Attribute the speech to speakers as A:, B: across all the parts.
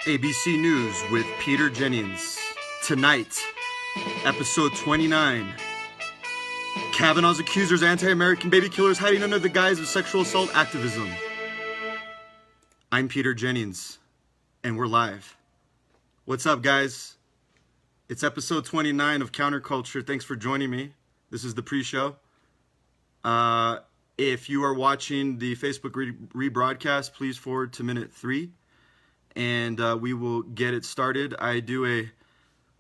A: ABC News with Peter Jennings. Tonight, episode 29. Kavanaugh's accusers, anti-American baby killers hiding under the guise of sexual assault activism. I'm Peter Jennings, and we're live. What's up, guys? It's episode 29 of Counterculture. Thanks for joining me. This is the pre-show. If you are watching the Facebook rebroadcast, please forward to minute 3. And we will get it started. I do a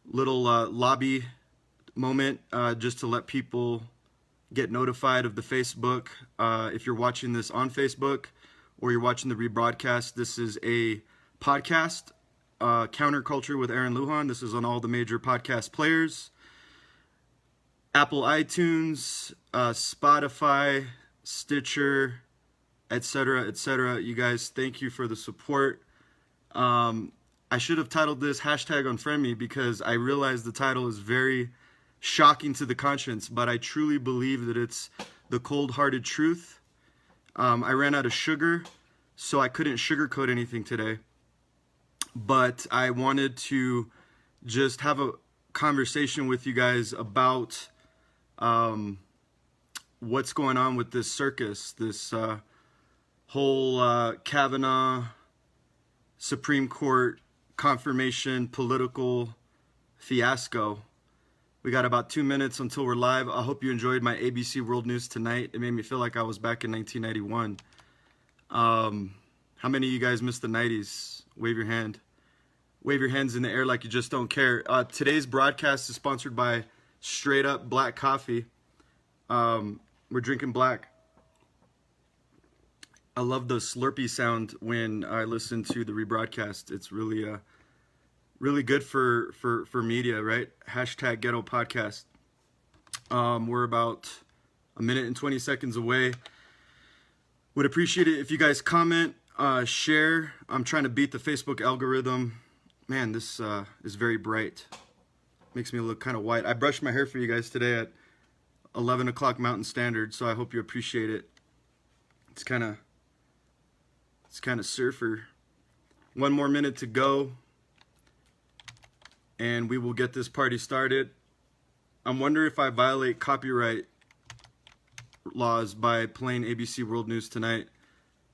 A: little lobby moment just to let people get notified of the Facebook. If you're watching this on Facebook or you're watching the rebroadcast, this is a podcast, Counterculture with Aaron Lujan. This is on all the major podcast players. Apple iTunes, Spotify, Stitcher, etc., etc. You guys, thank you for the support. I should have titled this #Unfriend Me because I realize the title is very shocking to the conscience, but I truly believe that it's the cold-hearted truth. I ran out of sugar, so I couldn't sugarcoat anything today. But I wanted to just have a conversation with you guys about what's going on with this circus, this whole Kavanaugh Supreme Court confirmation political fiasco. We got about 2 minutes until we're live. I hope you enjoyed my ABC World News tonight. It made me feel like I was back in 1991. How many of you guys missed the 90s? Wave your hand. Wave your hands in the air like you just don't care. Today's broadcast is sponsored by Straight Up Black Coffee. We're drinking black. I love the slurpy sound when I listen to the rebroadcast. It's really, really good for media, right? #Ghetto Podcast. We're about a minute and 20 seconds away. Would appreciate it if you guys comment, share. I'm trying to beat the Facebook algorithm. Man, this is very bright. Makes me look kind of white. I brushed my hair for you guys today at 11 o'clock Mountain Standard, so I hope you appreciate it. It's kind of surfer. 1 more minute to go, and we will get this party started. I'm wondering if I violate copyright laws by playing ABC World News tonight.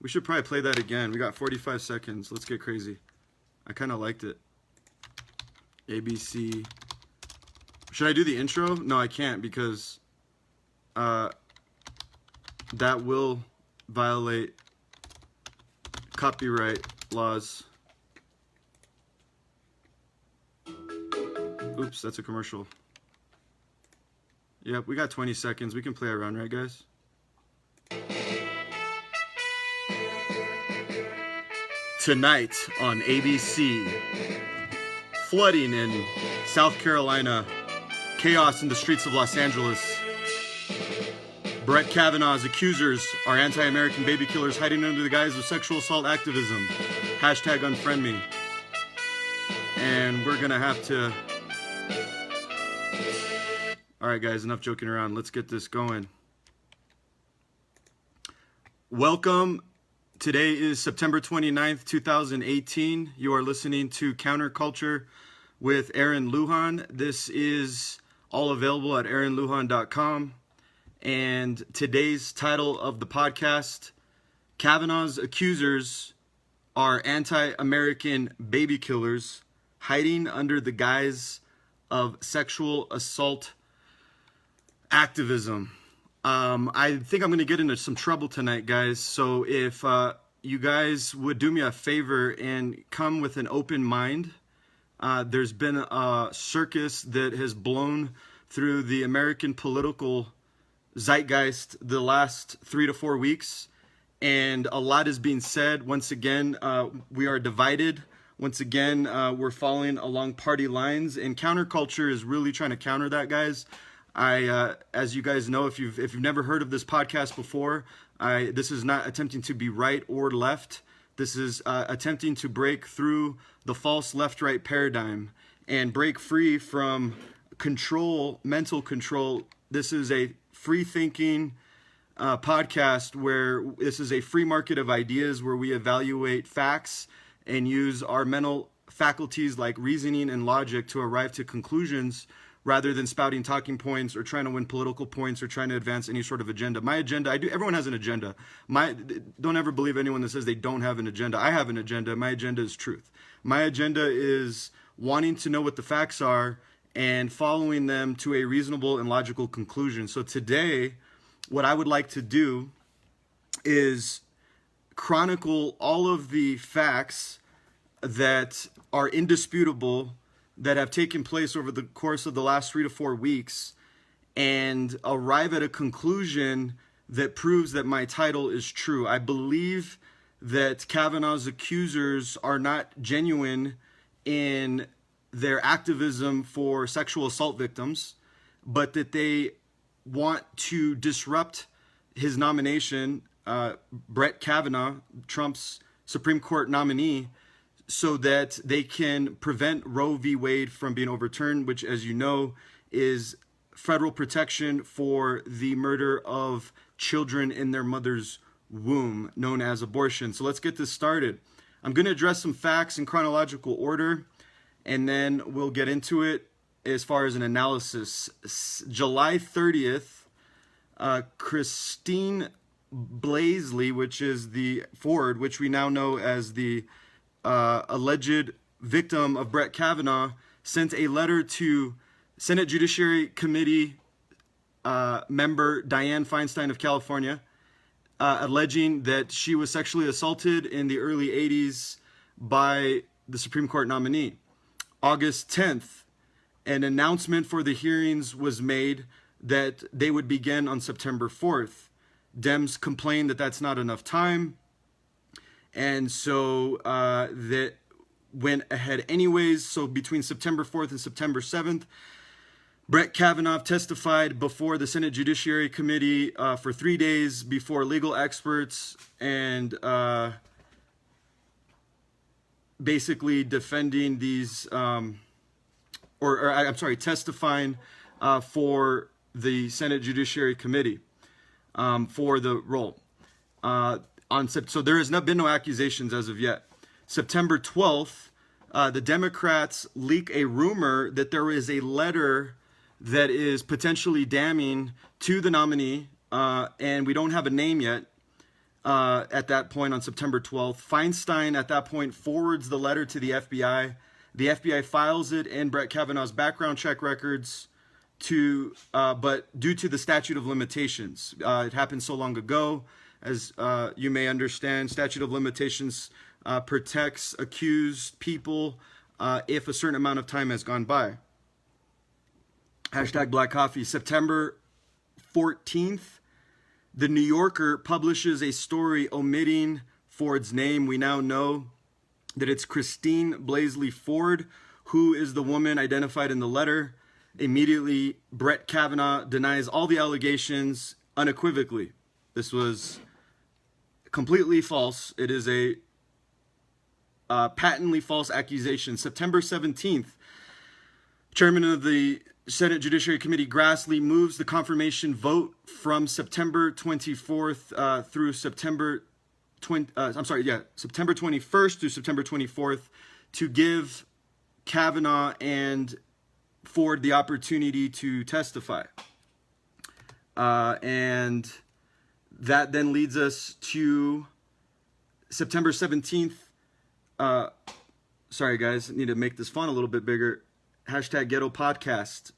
A: We should probably play that again. We got 45 seconds. Let's get crazy. I kind of liked it. ABC. Should I do the intro? No, I can't because that will violate copyright laws. Oops, that's a commercial. Yep, we got 20 seconds. We can play around, right, guys? Tonight on ABC, flooding in South Carolina, chaos in the streets of Los Angeles. Brett Kavanaugh's accusers are anti-American baby killers hiding under the guise of sexual assault activism. #Unfriend Me. And we're gonna have to... Alright guys, enough joking around. Let's get this going. Welcome. Today is September 29th, 2018. You are listening to Counterculture with Aaron Lujan. This is all available at aaronlujan.com. And today's title of the podcast, Kavanaugh's accusers are anti-American baby killers hiding under the guise of sexual assault activism. I think I'm going to get into some trouble tonight, guys. So if you guys would do me a favor and come with an open mind. There's been a circus that has blown through the American political zeitgeist the last 3 to 4 weeks, and a lot is being said. Once again, we are divided. Once again, we're following along party lines, and counterculture is really trying to counter that, guys. As you guys know, if you've never heard of this podcast before, this is not attempting to be right or left. This is attempting to break through the false left-right paradigm and break free from control, mental control. This is a free-thinking podcast where this is a free market of ideas where we evaluate facts and use our mental faculties like reasoning and logic to arrive to conclusions rather than spouting talking points or trying to win political points or trying to advance any sort of agenda. My agenda, everyone has an agenda. Don't ever believe anyone that says they don't have an agenda. I have an agenda. My agenda is truth. My agenda is wanting to know what the facts are and following them to a reasonable and logical conclusion. So today, what I would like to do is chronicle all of the facts that are indisputable that have taken place over the course of the last 3 to 4 weeks and arrive at a conclusion that proves that my title is true. I believe that Kavanaugh's accusers are not genuine in their activism for sexual assault victims, but that they want to disrupt his nomination, Brett Kavanaugh, Trump's Supreme Court nominee, so that they can prevent Roe v. Wade from being overturned, which, as you know, is federal protection for the murder of children in their mother's womb, known as abortion. So let's get this started. I'm going to address some facts in chronological order, and then we'll get into it as far as an analysis. July 30th, Christine Blasey, which is the Ford, which we now know as the alleged victim of Brett Kavanaugh, sent a letter to Senate Judiciary Committee member Dianne Feinstein of California, alleging that she was sexually assaulted in the early 80s by the Supreme Court nominee. August 10th, an announcement for the hearings was made that they would begin on September 4th. Dems complained that that's not enough time, and so that went ahead anyways. So between September 4th and September 7th, Brett Kavanaugh testified before the Senate Judiciary Committee for 3 days before legal experts and basically defending these, testifying for the Senate Judiciary Committee for the role. So there has been no accusations as of yet. September 12th, the Democrats leak a rumor that there is a letter that is potentially damning to the nominee, and we don't have a name yet at that point on September 12th. Feinstein at that point forwards the letter to the FBI. The FBI files it in Brett Kavanaugh's background check records, but due to the statute of limitations, it happened so long ago. As you may understand, statute of limitations protects accused people if a certain amount of time has gone by. Hashtag Black Coffee. September 14th, the New Yorker publishes a story omitting Ford's name. We now know that it's Christine Blasey Ford, who is the woman identified in the letter. Immediately, Brett Kavanaugh denies all the allegations unequivocally. This was completely false. It is a patently false accusation. September 17th, Chairman of the Senate Judiciary Committee Grassley moves the confirmation vote from September 24th through September 21st through September 24th to give Kavanaugh and Ford the opportunity to testify. And that then leads us to September 17th. Sorry, guys, I need to make this font a little bit bigger. Hashtag Ghetto Podcast.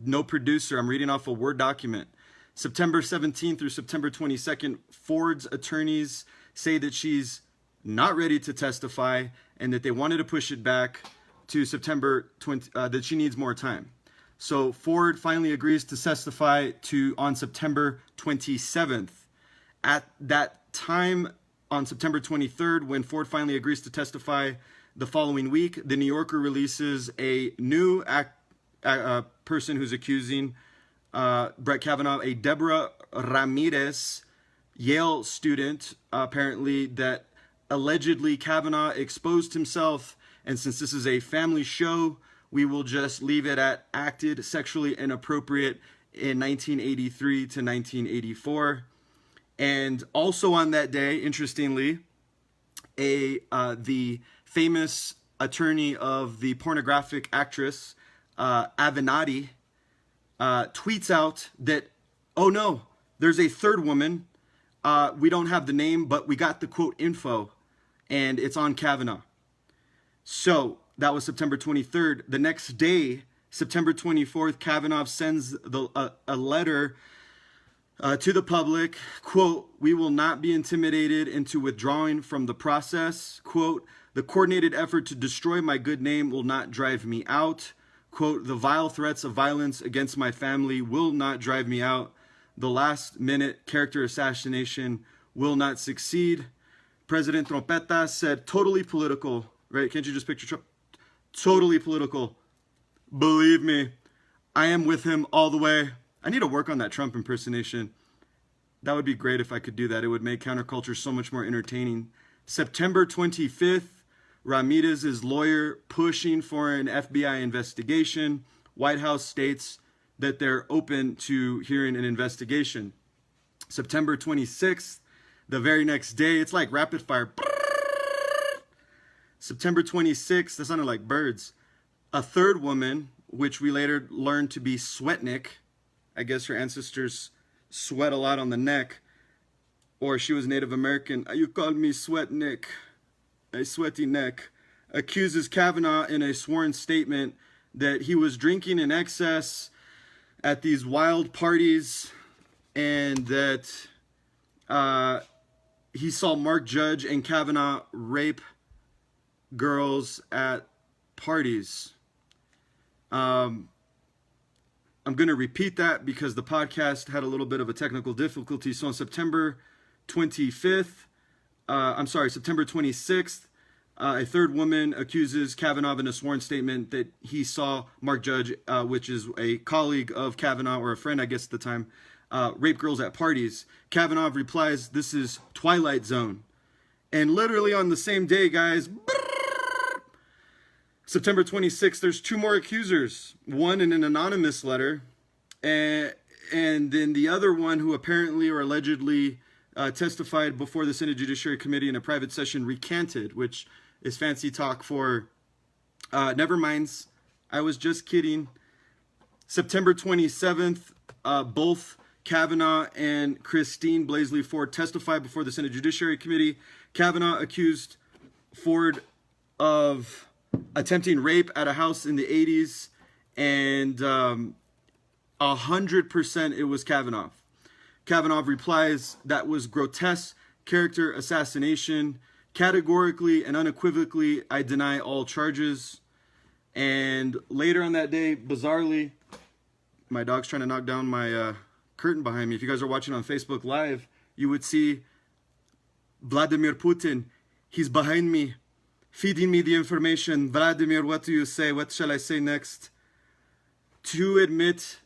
A: No producer. I'm reading off a Word document. September 17th through September 22nd, Ford's attorneys say that she's not ready to testify and that they wanted to push it back to September 20, that she needs more time. So Ford finally agrees to testify on September 27th. At that time, on September 23rd, when Ford finally agrees to testify the following week, the New Yorker releases a new person who's accusing Brett Kavanaugh, a Deborah Ramirez, Yale student, apparently, that allegedly Kavanaugh exposed himself. And since this is a family show, we will just leave it at acted sexually inappropriate in 1983 to 1984. And also on that day, interestingly, the famous attorney of the pornographic actress Avenatti, tweets out that, oh no, there's a third woman. We don't have the name, but we got the quote info, and it's on Kavanaugh. So that was September 23rd. The next day, September 24th, Kavanaugh sends a letter to the public, quote, "We will not be intimidated into withdrawing from the process." Quote, "The coordinated effort to destroy my good name will not drive me out." Quote, "The vile threats of violence against my family will not drive me out. The last-minute character assassination will not succeed." President Trompeta said, totally political, right? Can't you just picture Trump? Totally political. Believe me, I am with him all the way. I need to work on that Trump impersonation. That would be great if I could do that. It would make counterculture so much more entertaining. September 25th, Ramirez's lawyer pushing for an FBI investigation. White House states that they're open to hearing an investigation. September 26th, the very next day, it's like rapid fire. September 26th, that sounded like birds. A third woman, which we later learned to be Sweatnik, I guess her ancestors sweat a lot on the neck, or she was Native American. You called me Sweatnik, a sweaty neck, accuses Kavanaugh in a sworn statement that he was drinking in excess at these wild parties, and that he saw Mark Judge and Kavanaugh rape girls at parties. I'm going to repeat that because the podcast had a little bit of a technical difficulty. So on September 26th, a third woman accuses Kavanaugh in a sworn statement that he saw Mark Judge, which is a colleague of Kavanaugh, or a friend, I guess, at the time, rape girls at parties. Kavanaugh replies, "This is Twilight Zone." And literally on the same day, guys, September 26th, there's two more accusers. One in an anonymous letter, and then the other one who apparently or allegedly testified before the Senate Judiciary Committee in a private session recanted, which is fancy talk for never minds. I was just kidding. September 27th, both Kavanaugh and Christine Blasey Ford testified before the Senate Judiciary Committee. Kavanaugh accused Ford of attempting rape at a house in the 80s, and 100% it was Kavanaugh. Kavanaugh replies, "That was grotesque character assassination. Categorically and unequivocally, I deny all charges." And later on that day, bizarrely, my dog's trying to knock down my curtain behind me. If you guys are watching on Facebook Live, you would see Vladimir Putin. He's behind me, feeding me the information. "Vladimir, what do you say? What shall I say next?" To admit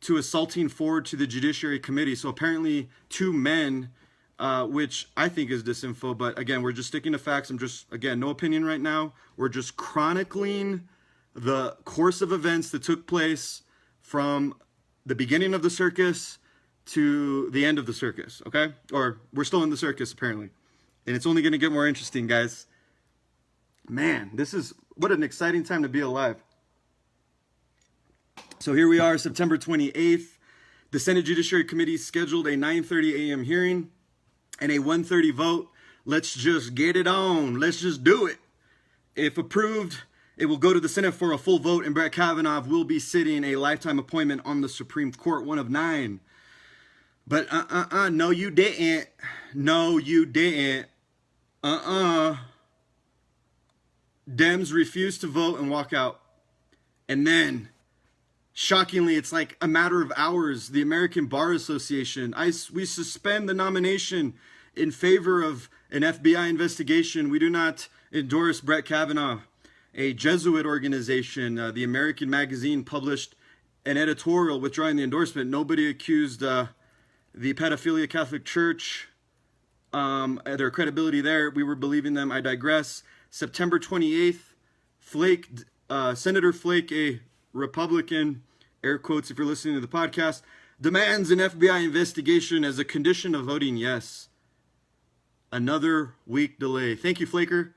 A: to assaulting Ford to the Judiciary Committee. So apparently two men, which I think is disinfo, but again, we're just sticking to facts. I'm just, again, no opinion right now. We're just chronicling the course of events that took place from the beginning of the circus to the end of the circus, okay? Or we're still in the circus, apparently. And it's only going to get more interesting, guys. Man, what an exciting time to be alive. So here we are, September 28th. The Senate Judiciary Committee scheduled a 9:30 a.m. hearing and a 1:30 vote. Let's just get it on. Let's just do it. If approved, it will go to the Senate for a full vote, and Brett Kavanaugh will be sitting a lifetime appointment on the Supreme Court, one of 9. But no you didn't. No you didn't. Dems refuse to vote and walk out. And then, shockingly, it's like a matter of hours, the American Bar Association, we suspend the nomination in favor of an FBI investigation. We do not endorse Brett Kavanaugh. A Jesuit organization, the American Magazine, published an editorial withdrawing the endorsement. Nobody accused the pedophilia Catholic Church, their credibility there. We were believing them. I digress. September 28th, Senator Flake, a Republican, air quotes if you're listening to the podcast, demands an FBI investigation as a condition of voting yes. Another week delay. Thank you, Flaker.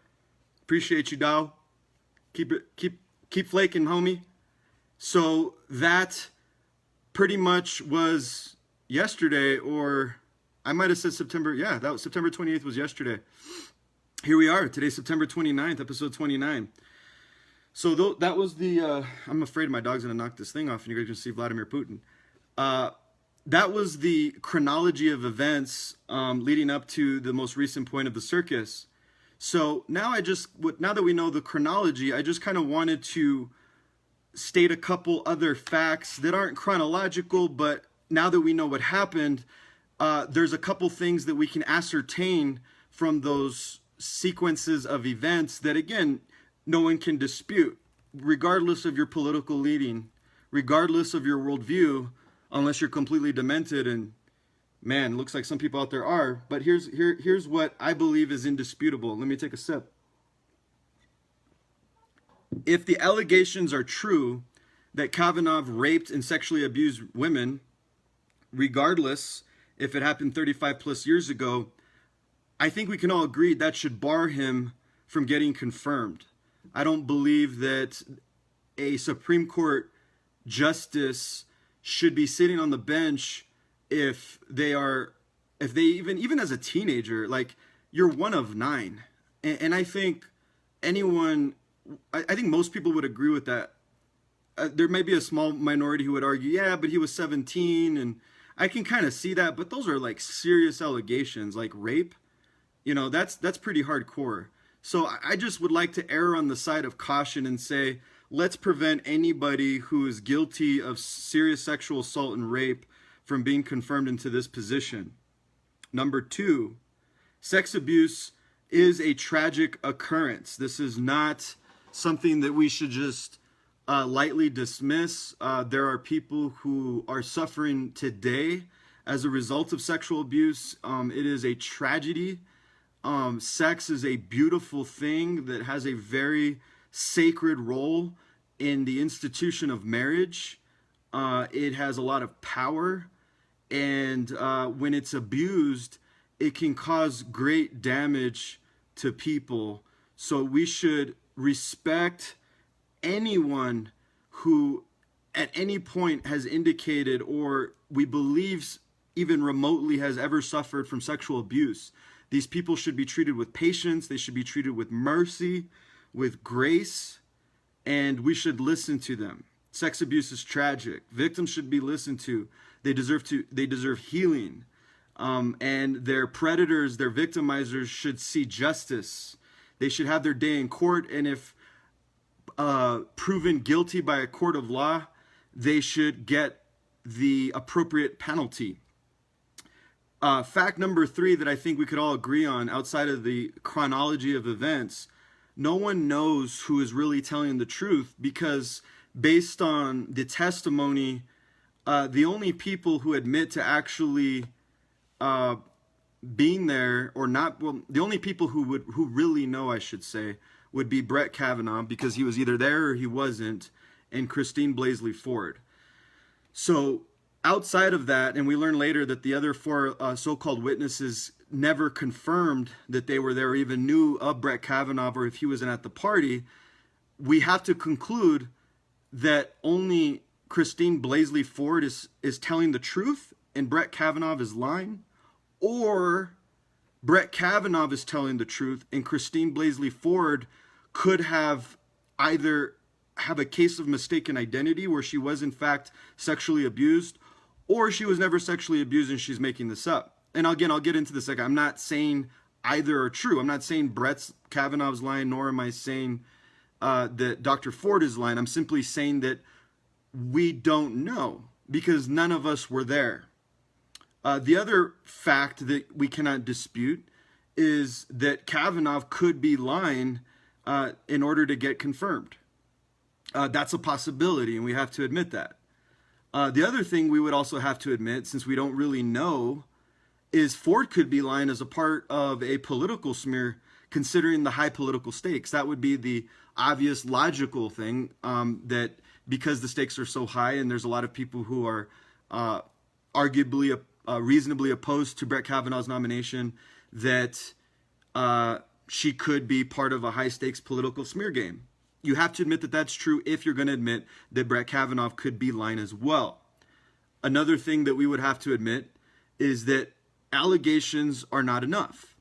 A: Appreciate you, Dow. Keep flaking, homie. So that pretty much was yesterday, or I might have said September. Yeah, that was September 28th was yesterday. Here we are. Today's September 29th, episode 29. So that was the, I'm afraid my dog's going to knock this thing off and you're going to see Vladimir Putin. That was the chronology of events leading up to the most recent point of the circus. So now now that we know the chronology, I just kind of wanted to state a couple other facts that aren't chronological, but now that we know what happened, there's a couple things that we can ascertain from those sequences of events that, again, no one can dispute, regardless of your political leaning, regardless of your worldview, unless you're completely demented. And man, looks like some people out there are. But here's what I believe is indisputable. Let me take a sip. If the allegations are true that Kavanaugh raped and sexually abused women, regardless if it happened 35 plus years ago, I think we can all agree that should bar him from getting confirmed. I don't believe that a Supreme Court justice should be sitting on the bench if they even as a teenager, like, you're one of 9. And I think I think most people would agree with that. There may be a small minority who would argue, yeah, but he was 17, and I can kind of see that, but those are like serious allegations, like rape. That's pretty hardcore. So I just would like to err on the side of caution and say, let's prevent anybody who is guilty of serious sexual assault and rape from being confirmed into this position. Number 2, sex abuse is a tragic occurrence. This is not something that we should just lightly dismiss. There are people who are suffering today as a result of sexual abuse. It is a tragedy. Sex is a beautiful thing that has a very sacred role in the institution of marriage. It has a lot of power, and when it's abused, it can cause great damage to people. So we should respect anyone who at any point has indicated, or we believe even remotely has ever suffered from sexual abuse. These people should be treated with patience. They should be treated with mercy, with grace, and we should listen to them. Sex abuse is tragic. Victims should be listened to. They deserve healing. And their predators, their victimizers should see justice. They should have their day in court, and if proven guilty by a court of law, they should get the appropriate penalty. Fact number 3 that I think we could all agree on, outside of the chronology of events, no one knows who is really telling the truth, because based on the testimony, the only people who admit to actually being there or not, well, the only people who really know, I should say, would be Brett Kavanaugh, because he was either there or he wasn't, and Christine Blasey Ford. So outside of that, and we learn later that the other 4 so-called witnesses never confirmed that they were there or even knew of Brett Kavanaugh or if he wasn't at the party, we have to conclude that only Christine Blasey Ford is telling the truth and Brett Kavanaugh is lying, or Brett Kavanaugh is telling the truth and Christine Blasey Ford could have either have a case of mistaken identity where she was in fact sexually abused, or she was never sexually abused and she's making this up. And again, I'll get into this. Like, I'm not saying either are true. I'm not saying Brett Kavanaugh's lying, nor am I saying that Dr. Ford is lying. I'm simply saying that we don't know because none of us were there. The other fact that we cannot dispute is that Kavanaugh could be lying in order to get confirmed. That's a possibility, and we have to admit that. The other thing we would also have to admit, since we don't really know, is Ford could be lying as a part of a political smear, considering the high political stakes. That would be the obvious logical thing, that because the stakes are so high and there's a lot of people who are arguably reasonably opposed to Brett Kavanaugh's nomination, that she could be part of a high stakes political smear game. you have to admit that that's true if you're going to admit that Brett Kavanaugh could be lying as well. Another thing that we would have to admit is that allegations are not enough.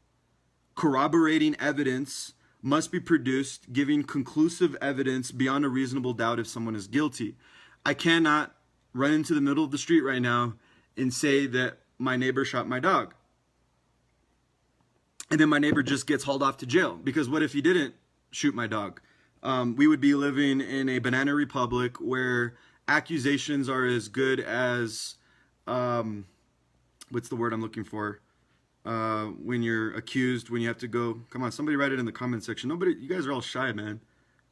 A: Corroborating evidence must be produced, giving conclusive evidence beyond a reasonable doubt if someone is guilty. I cannot run into the middle of the street right now and say that my neighbor shot my dog. And then my neighbor just gets hauled off to jail. Because what if he didn't shoot my dog? We would be living in a banana republic where accusations are as good as, what's the word I'm looking for? When you're accused, when you have to go, come on, somebody write it in the comment section. Nobody, you guys are all shy, man.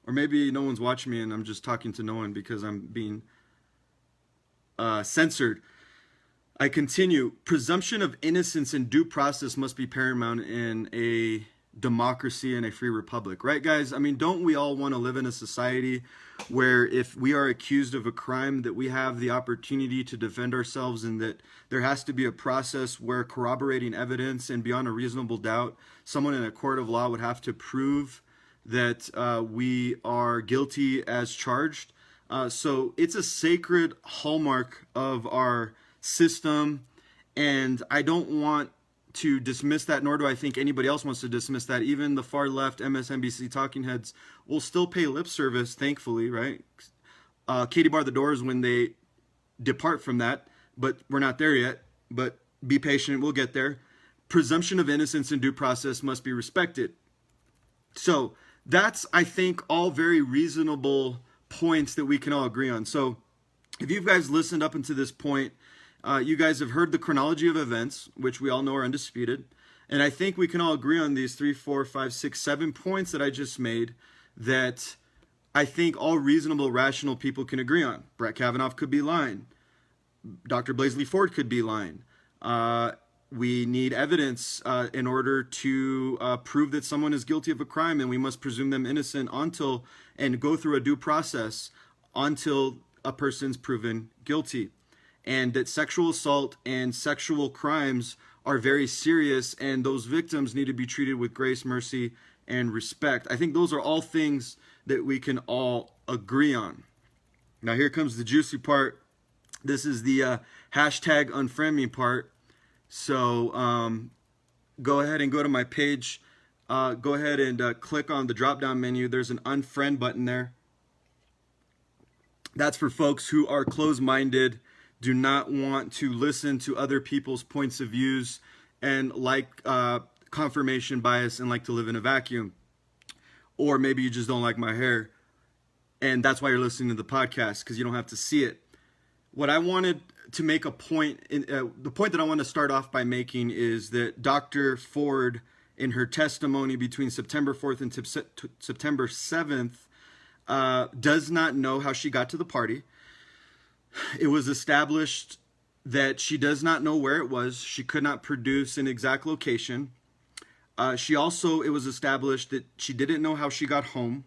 A: Or maybe no one's watching me and I'm just talking to no one because I'm being censored. I continue. Presumption of innocence and due process must be paramount in a democracy and a free republic, right, guys? I mean, don't we all want to live in a society where if we are accused of a crime that we have the opportunity to defend ourselves, and that there has to be a process where corroborating evidence and beyond a reasonable doubt, someone in a court of law would have to prove that we are guilty as charged. So it's a sacred hallmark of our system, and I don't want to dismiss that, nor do I think anybody else wants to dismiss that. Even the far left MSNBC talking heads will still pay lip service, thankfully, right? Katie bar the doors when they depart from that, but we're not there yet. But be patient, we'll get there. Presumption of innocence and due process must be respected. So that's, I think, all very reasonable points that we can all agree on. So if you guys listened up until this point, you guys have heard the chronology of events, which we all know are undisputed. And I think we can all agree on these 3, 4, 5, 6, 7 points that I just made that I think all reasonable, rational people can agree on. Brett Kavanaugh could be lying. Dr. Blaisley Ford could be lying. We need evidence in order to prove that someone is guilty of a crime, and we must presume them innocent until, and go through a due process until a person's proven guilty. And that sexual assault and sexual crimes are very serious, and those victims need to be treated with grace, mercy, and respect. I think those are all things that we can all agree on. Now here comes the juicy part. This is the hashtag unfriend me part. So go ahead and go to my page. Go ahead and click on the drop-down menu. There's an unfriend button there. That's for folks who are closed-minded, do not want to listen to other people's points of views, and like confirmation bias and like to live in a vacuum. Or maybe you just don't like my hair, and that's why you're listening to the podcast, because you don't have to see it. What I wanted to make a point, the point that I want to start off by making is that Dr. Ford, in her testimony between September 4th and September 7th, does not know how she got to the party. It was established that she does not know where it was. She could not produce an exact location. It was established that she didn't know how she got home.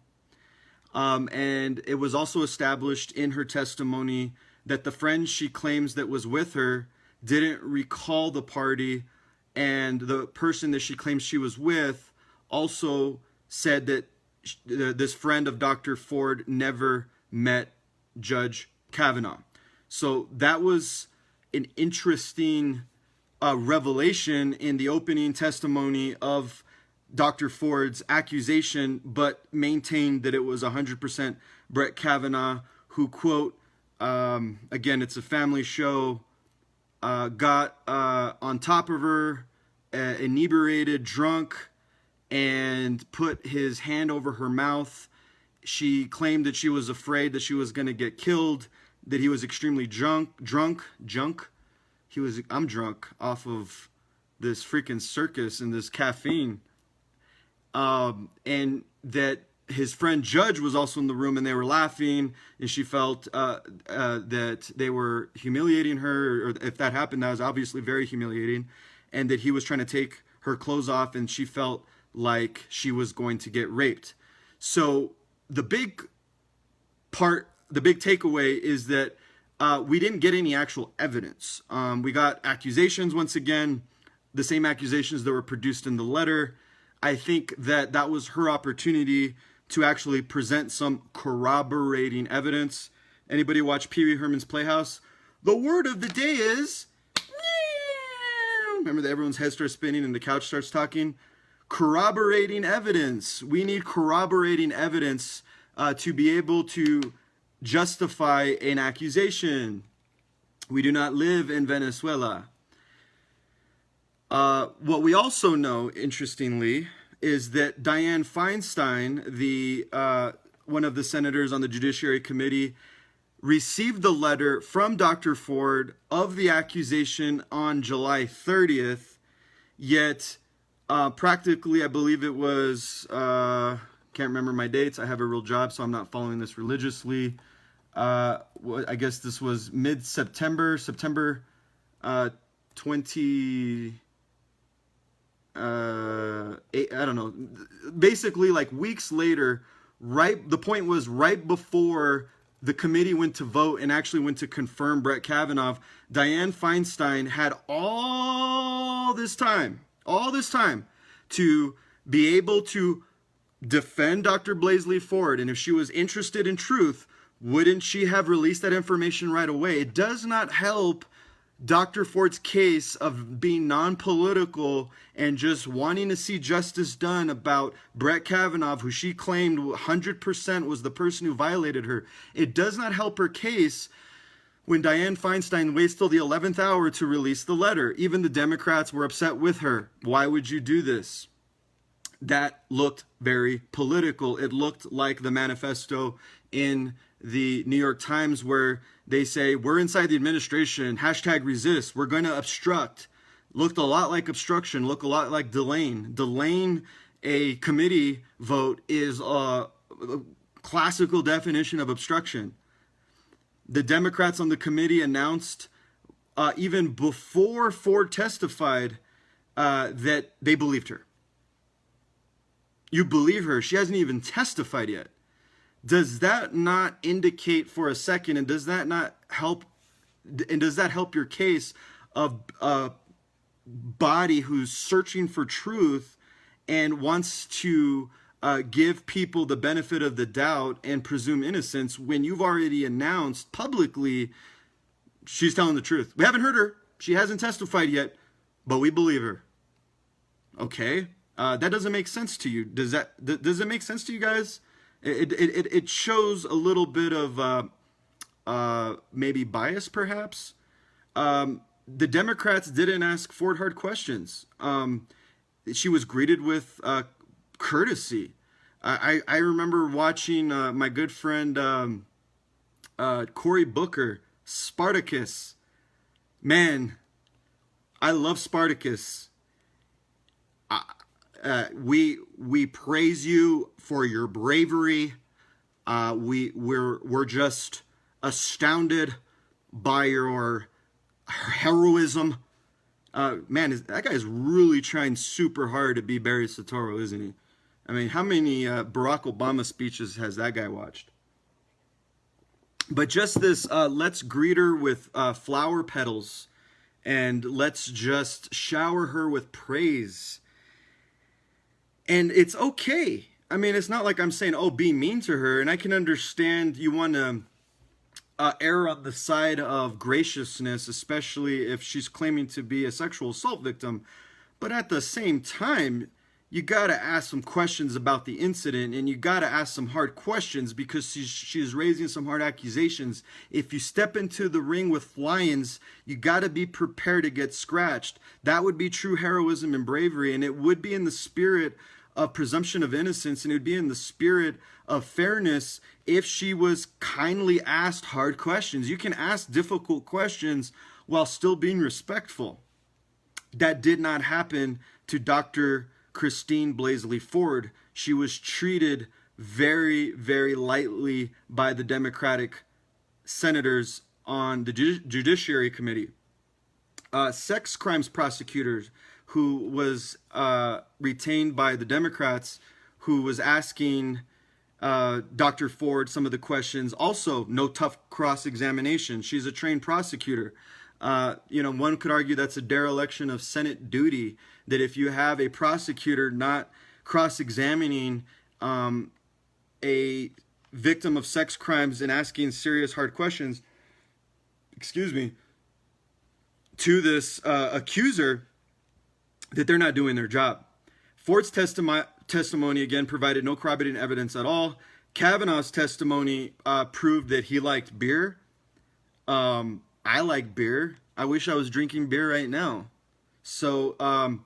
A: And it was also established in her testimony that the friend she claims that was with her didn't recall the party. And the person that she claims she was with also said that this friend of Dr. Ford never met Judge Kavanaugh. So that was an interesting revelation in the opening testimony of Dr. Ford's accusation, but maintained that it was 100% Brett Kavanaugh, who, quote, again, it's a family show, got on top of her, inebriated, drunk, and put his hand over her mouth. She claimed that she was afraid that she was going to get killed, that he was extremely drunk. I'm drunk off of this freaking circus and this caffeine. And that his friend Judge was also in the room, and they were laughing, and she felt that they were humiliating her, or if that happened, that was obviously very humiliating, and that he was trying to take her clothes off, and she felt like she was going to get raped. So the big takeaway is that we didn't get any actual evidence. We got accusations, once again, the same accusations that were produced in the letter. I think that was her opportunity to actually present some corroborating evidence. Anybody watch Pee Wee Herman's Playhouse? The word of the day is, remember that everyone's head starts spinning and the couch starts talking? Corroborating evidence. We need corroborating evidence to be able to justify an accusation. We do not live in Venezuela. What we also know, interestingly, is that Dianne Feinstein, the one of the senators on the Judiciary Committee, received the letter from Dr. Ford of the accusation on July 30th, yet practically, I believe it was, can't remember my dates. I have a real job, so I'm not following this religiously. I guess this was mid-September, September 20... I don't know, basically like weeks later, the point was right before the committee went to vote and actually went to confirm Brett Kavanaugh, Dianne Feinstein had all this time to be able to defend Dr. Blaisley Ford. And if she was interested in truth, wouldn't she have released that information right away? It does not help Dr. Ford's case of being non-political and just wanting to see justice done about Brett Kavanaugh, who she claimed 100% was the person who violated her. It does not help her case when Dianne Feinstein waits till the 11th hour to release the letter. Even the Democrats were upset with her. Why would you do this? That looked very political. It looked like the manifesto in the New York Times where they say, we're inside the administration, #resist, we're going to obstruct. Looked a lot like obstruction, looked a lot like delaying. Delaying a committee vote is a classical definition of obstruction. The Democrats on the committee announced, even before Ford testified, that they believed her. You believe her. She hasn't even testified yet. Does that not indicate for a second, and does that not help, and does that help your case of a body who's searching for truth and wants to give people the benefit of the doubt and presume innocence when you've already announced publicly she's telling the truth? We haven't heard her. She hasn't testified yet, but we believe her. Okay, that doesn't make sense to you. Does it make sense to you guys? It shows a little bit of maybe bias, perhaps. The Democrats didn't ask Ford hard questions. She was greeted with courtesy. I remember watching my good friend Cory Booker, Spartacus. Man, I love Spartacus. We praise you for your bravery. We're just astounded by your heroism. Man, that guy is really trying super hard to be Barry Soetoro, isn't he? I mean, how many Barack Obama speeches has that guy watched? But just this, let's greet her with flower petals, and let's just shower her with praise. And it's okay. I mean, it's not like I'm saying, oh, be mean to her. And I can understand you want to err on the side of graciousness, especially if she's claiming to be a sexual assault victim. But at the same time, you got to ask some questions about the incident, and you got to ask some hard questions because she's raising some hard accusations. If you step into the ring with lions, you got to be prepared to get scratched. That would be true heroism and bravery, and it would be in the spirit of presumption of innocence, and it would be in the spirit of fairness if she was kindly asked hard questions. You can ask difficult questions while still being respectful. That did not happen to Dr. Christine Blaisley Ford. She was treated very, very lightly by the Democratic senators on the Judiciary Committee. Sex crimes prosecutors who was retained by the Democrats, who was asking Dr. Ford some of the questions. Also, no tough cross-examination. She's a trained prosecutor. One could argue that's a dereliction of Senate duty, that if you have a prosecutor not cross-examining a victim of sex crimes and asking serious, hard questions, excuse me, to this accuser, that they're not doing their job. Ford's testimony, again, provided no corroborating evidence at all. Kavanaugh's testimony proved that he liked beer. I like beer. I wish I was drinking beer right now. So I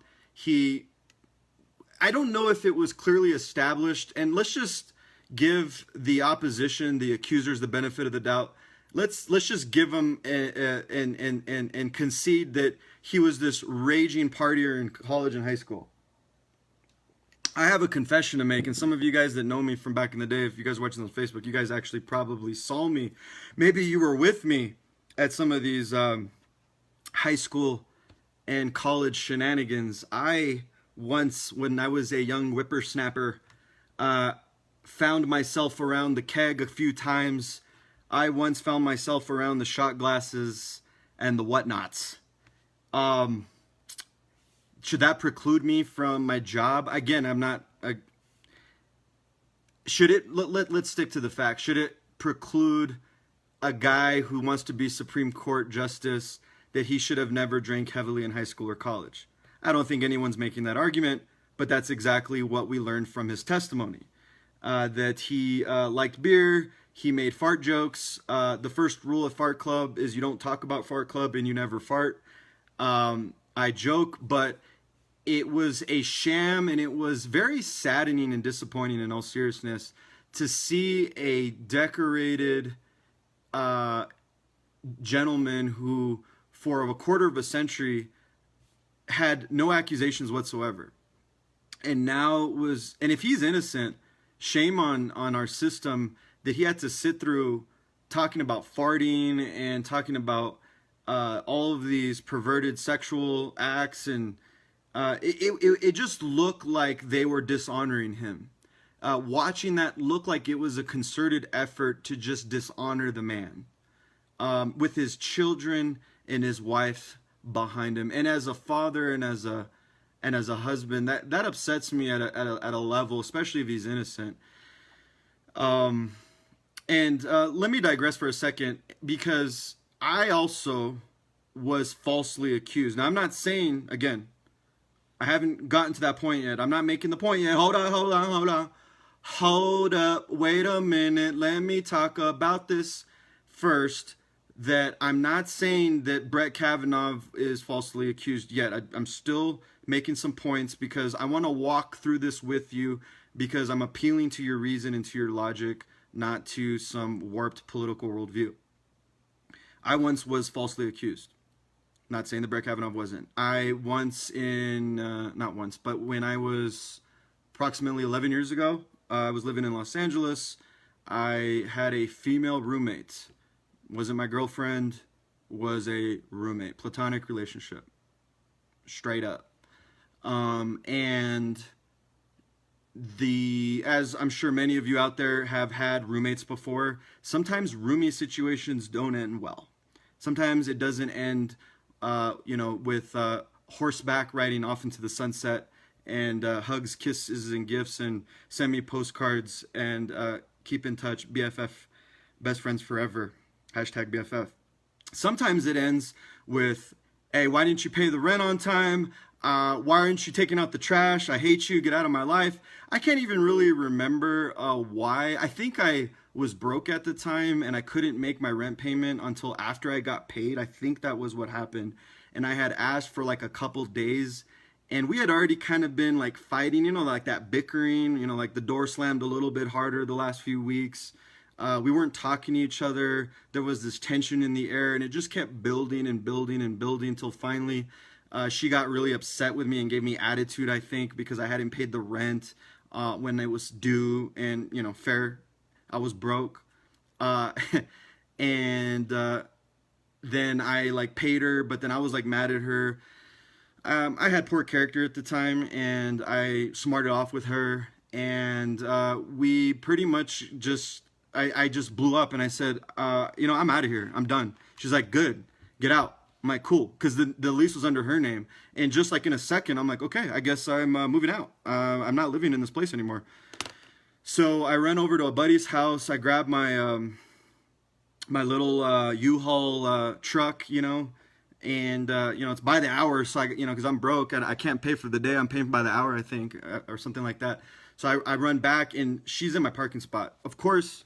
A: don't know if it was clearly established, and let's just give the opposition, the accusers, the benefit of the doubt. Let's just give them and concede that he was this raging partier in college and high school. I have a confession to make, and some of you guys that know me from back in the day, if you guys are watching on Facebook, you guys actually probably saw me. Maybe you were with me at some of these high school and college shenanigans. I once, when I was a young whippersnapper, found myself around the keg a few times. I once found myself around the shot glasses and the whatnots. Should that preclude me from my job? Again, I'm not... should it... Let's stick to the facts. Should it preclude a guy who wants to be Supreme Court Justice that he should have never drank heavily in high school or college? I don't think anyone's making that argument, but that's exactly what we learned from his testimony. That he liked beer, he made fart jokes. The first rule of Fart Club is you don't talk about Fart Club and you never fart. I joke, but it was a sham, and it was very saddening and disappointing, in all seriousness, to see a decorated gentleman who, for a quarter of a century, had no accusations whatsoever, and now was, and if he's innocent, shame on our system that he had to sit through talking about farting and talking about all of these perverted sexual acts, and it just looked like they were dishonoring him. Watching that looked like it was a concerted effort to just dishonor the man, with his children and his wife behind him. And as a father and as a husband, that upsets me at a level, especially if he's innocent. And let me digress for a second, because I also was falsely accused. Now, I'm not saying, again, I haven't gotten to that point yet. I'm not making the point yet. Hold up, wait a minute. Let me talk about this first. That I'm not saying that Brett Kavanaugh is falsely accused yet. I'm still making some points, because I want to walk through this with you, because I'm appealing to your reason and to your logic, not to some warped political worldview. I once was falsely accused. Not saying that Brett Kavanaugh wasn't. I once not once, but when I was approximately 11 years ago, I was living in Los Angeles. I had a female roommate. Wasn't my girlfriend, was a roommate. Platonic relationship. Straight up. And as I'm sure many of you out there have had roommates before, sometimes roomie situations don't end well. Sometimes it doesn't end, with horseback riding off into the sunset, and hugs, kisses, and gifts, and send me postcards, and keep in touch, BFF, best friends forever, #BFF. Sometimes it ends with, hey, why didn't you pay the rent on time? Why aren't you taking out the trash? I hate you. Get out of my life. I can't even really remember why. I think I was broke at the time, and I couldn't make my rent payment until after I got paid. I think that was what happened. And I had asked for like a couple days, and we had already kind of been like fighting, like that bickering, like the door slammed a little bit harder the last few weeks. We weren't talking to each other. There was this tension in the air, and it just kept building and building and building until finally she got really upset with me and gave me attitude, I think, because I hadn't paid the rent when it was due, and, fair, I was broke. And then I paid her, but then I was mad at her. I had poor character at the time, and I smarted off with her, and we pretty much I just blew up, and I said, I'm out of here. I'm done. She's like, good, get out. I'm like, cool, because the lease was under her name. And just in a second, I'm like, okay, I guess I'm moving out. I'm not living in this place anymore. So I run over to a buddy's house. I grab my my little U-Haul truck, you know, and you know, it's by the hour, so you know, because I'm broke and I can't pay for the day. I'm paying by the hour, I think, or something like that. So I run back, and she's in my parking spot. Of course,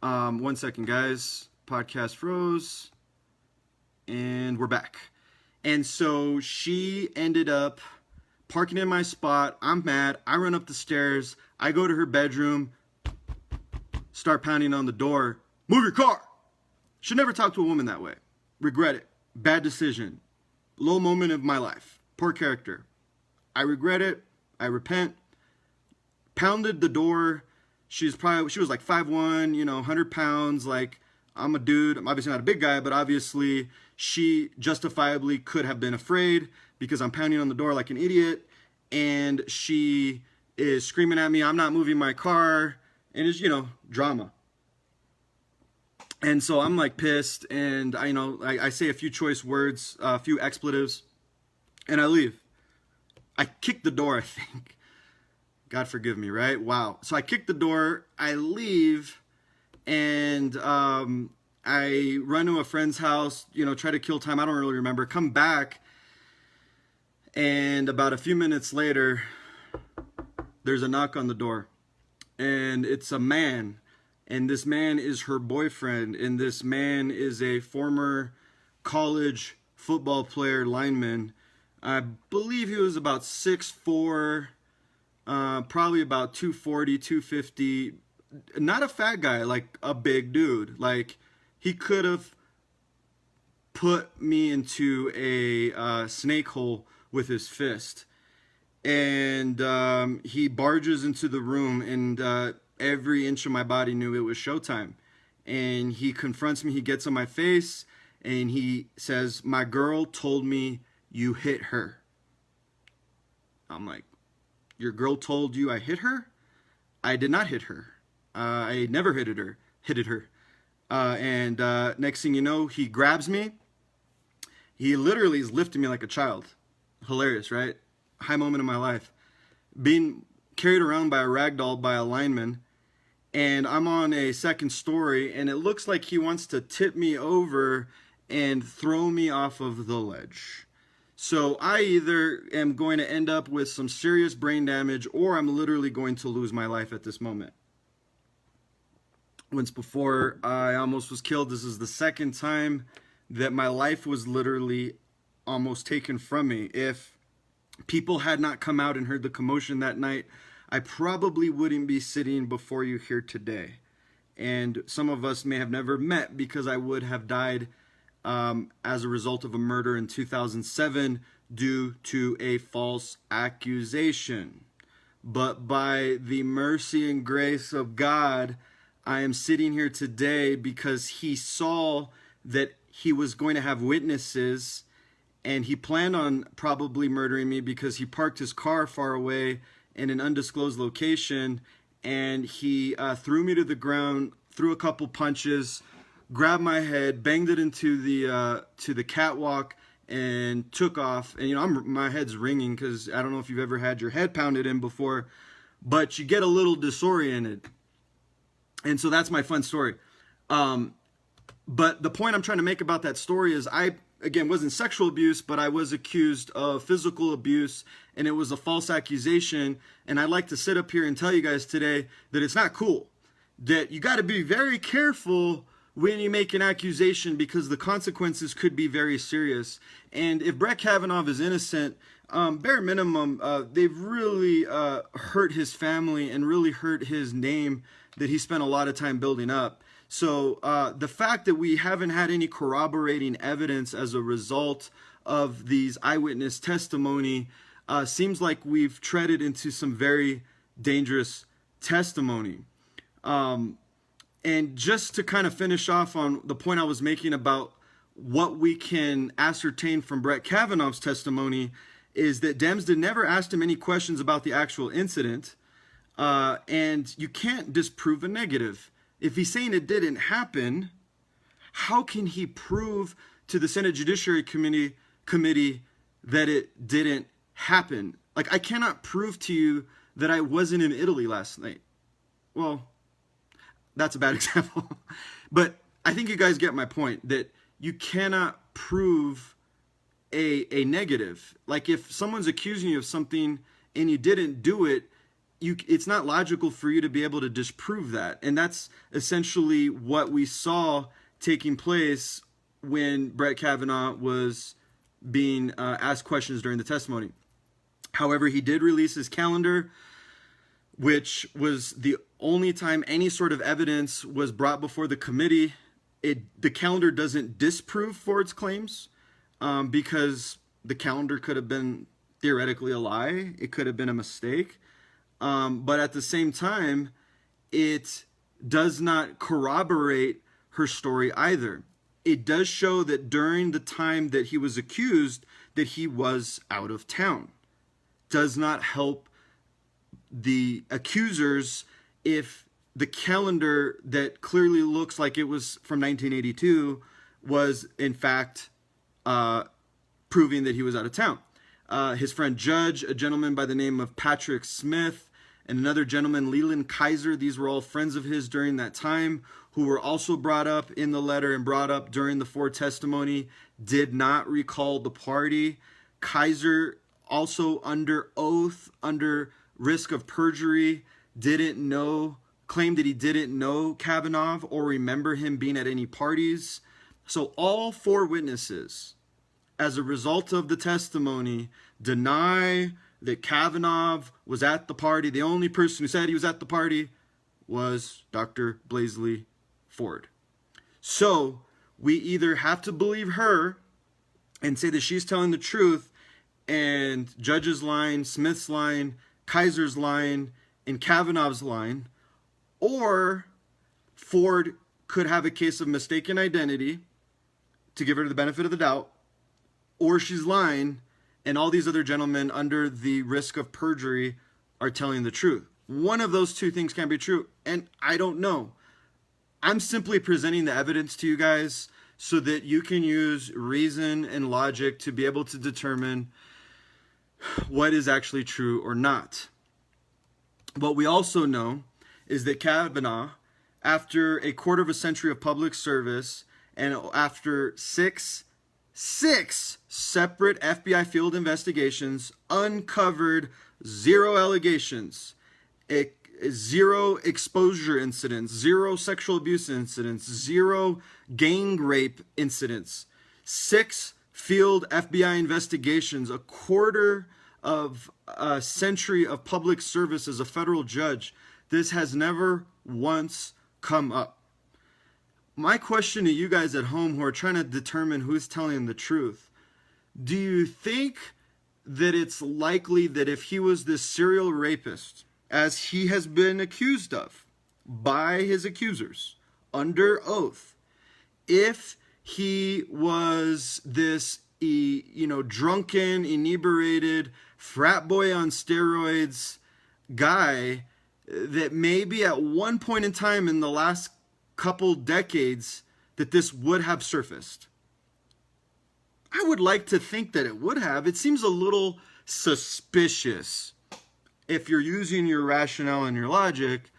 A: 1 second, guys. Podcast froze, and we're back. And so she ended up parking in my spot. I'm mad. I run up the stairs. I go to her bedroom, start pounding on the door. Move your car. Should never talk to a woman that way. Regret it. Bad decision. Low moment of my life. Poor character. I regret it. I repent. Pounded the door. She was like 5'1", you know, 100 pounds. Like, I'm a dude. I'm obviously not a big guy, but obviously she justifiably could have been afraid because I'm pounding on the door like an idiot. And she is screaming at me, I'm not moving my car. And it's, you know, drama. And so I'm like pissed, and I say a few choice words, a few expletives, and I leave. I kick the door, I think. God forgive me, right? Wow. So I kick the door, I leave, and I run to a friend's house, you know, try to kill time. I don't really remember. Come back, and about a few minutes later, there's a knock on the door, and it's a man. And this man is her boyfriend, and this man is a former college football player, lineman. I believe he was about 6'4", probably about 240, 250. Not a fat guy, like a big dude. Like, he could have put me into a snake hole with his fist. And he barges into the room, and every inch of my body knew it was showtime. And he confronts me, he gets on my face, and he says, my girl told me you hit her. I'm like, your girl told you I hit her? I did not hit her. I never hit her. And next thing you know, he grabs me. He literally is lifting me like a child. Hilarious, right? High moment in my life. Being carried around by a rag doll by a lineman. And I'm on a second story, and it looks like he wants to tip me over and throw me off of the ledge. So I either am going to end up with some serious brain damage, or I'm literally going to lose my life at this moment. Once before I almost was killed. This is the second time that my life was literally almost taken from me. If people had not come out and heard the commotion that night, I probably wouldn't be sitting before you here today. And some of us may have never met because I would have died as a result of a murder in 2007 due to a false accusation. But by the mercy and grace of God, I am sitting here today because he saw that he was going to have witnesses, and he planned on probably murdering me because he parked his car far away in an undisclosed location, and he threw me to the ground, threw a couple punches, grabbed my head, banged it into the catwalk, and took off. And you know, my head's ringing because I don't know if you've ever had your head pounded in before, but you get a little disoriented. And so that's my fun story. But the point I'm trying to make about that story is again, wasn't sexual abuse, but I was accused of physical abuse, and it was a false accusation. And I'd like to sit up here and tell you guys today that it's not cool, that you got to be very careful when you make an accusation because the consequences could be very serious. And if Brett Kavanaugh is innocent, bare minimum, they've really hurt his family and really hurt his name that he spent a lot of time building up. So the fact that we haven't had any corroborating evidence as a result of these eyewitness testimony seems like we've treaded into some very dangerous testimony. And just to kind of finish off on the point I was making about what we can ascertain from Brett Kavanaugh's testimony is that Demsden never asked him any questions about the actual incident. And you can't disprove a negative. If he's saying it didn't happen, how can he prove to the Senate Judiciary Committee that it didn't happen? Like, I cannot prove to you that I wasn't in Italy last night. well, that's a bad example. But I think you guys get my point, that you cannot prove a negative. Like if someone's accusing you of something and you didn't do it, it's not logical for you to be able to disprove that. And that's essentially what we saw taking place when Brett Kavanaugh was being asked questions during the testimony. However, he did release his calendar, which was the only time any sort of evidence was brought before the committee. The calendar doesn't disprove Ford's claims, because the calendar could have been theoretically a lie. It could have been a mistake. But at the same time, it does not corroborate her story either. It does show that during the time that he was accused, that he was out of town. Does not help the accusers if the calendar that clearly looks like it was from 1982 was in fact proving that he was out of town. His friend Judge, a gentleman by the name of Patrick Smith, and another gentleman, Leland Kaiser, these were all friends of his during that time, who were also brought up in the letter and brought up during the Ford testimony, did not recall the party. Kaiser, also under oath, under risk of perjury, claimed that he didn't know Kavanaugh or remember him being at any parties. So all four witnesses, as a result of the testimony, deny that Kavanaugh was at the party. The only person who said he was at the party was Dr. Blaisley Ford. So we either have to believe her and say that she's telling the truth, and Judge's line, Smith's line, Kaiser's line, and Kavanaugh's line, or Ford could have a case of mistaken identity to give her the benefit of the doubt, or she's lying, and all these other gentlemen under the risk of perjury are telling the truth. One of those two things can be true, and I don't know. I'm simply presenting the evidence to you guys so that you can use reason and logic to be able to determine what is actually true or not. What we also know is that Kavanaugh, after a quarter of a century of public service and after six separate FBI field investigations, uncovered 0 allegations, 0 exposure incidents, 0 sexual abuse incidents, 0 gang rape incidents, 6 field FBI investigations, a quarter of a century of public service as a federal judge. This has never once come up. My question to you guys at home who are trying to determine who's telling the truth, do you think that it's likely that if he was this serial rapist, as he has been accused of by his accusers under oath, if he was this drunken, inebriated, frat boy on steroids guy, that maybe at one point in time in the last couple decades that this would have surfaced? I would like to think that it would have. It seems a little suspicious, if you're using your rationale and your logic,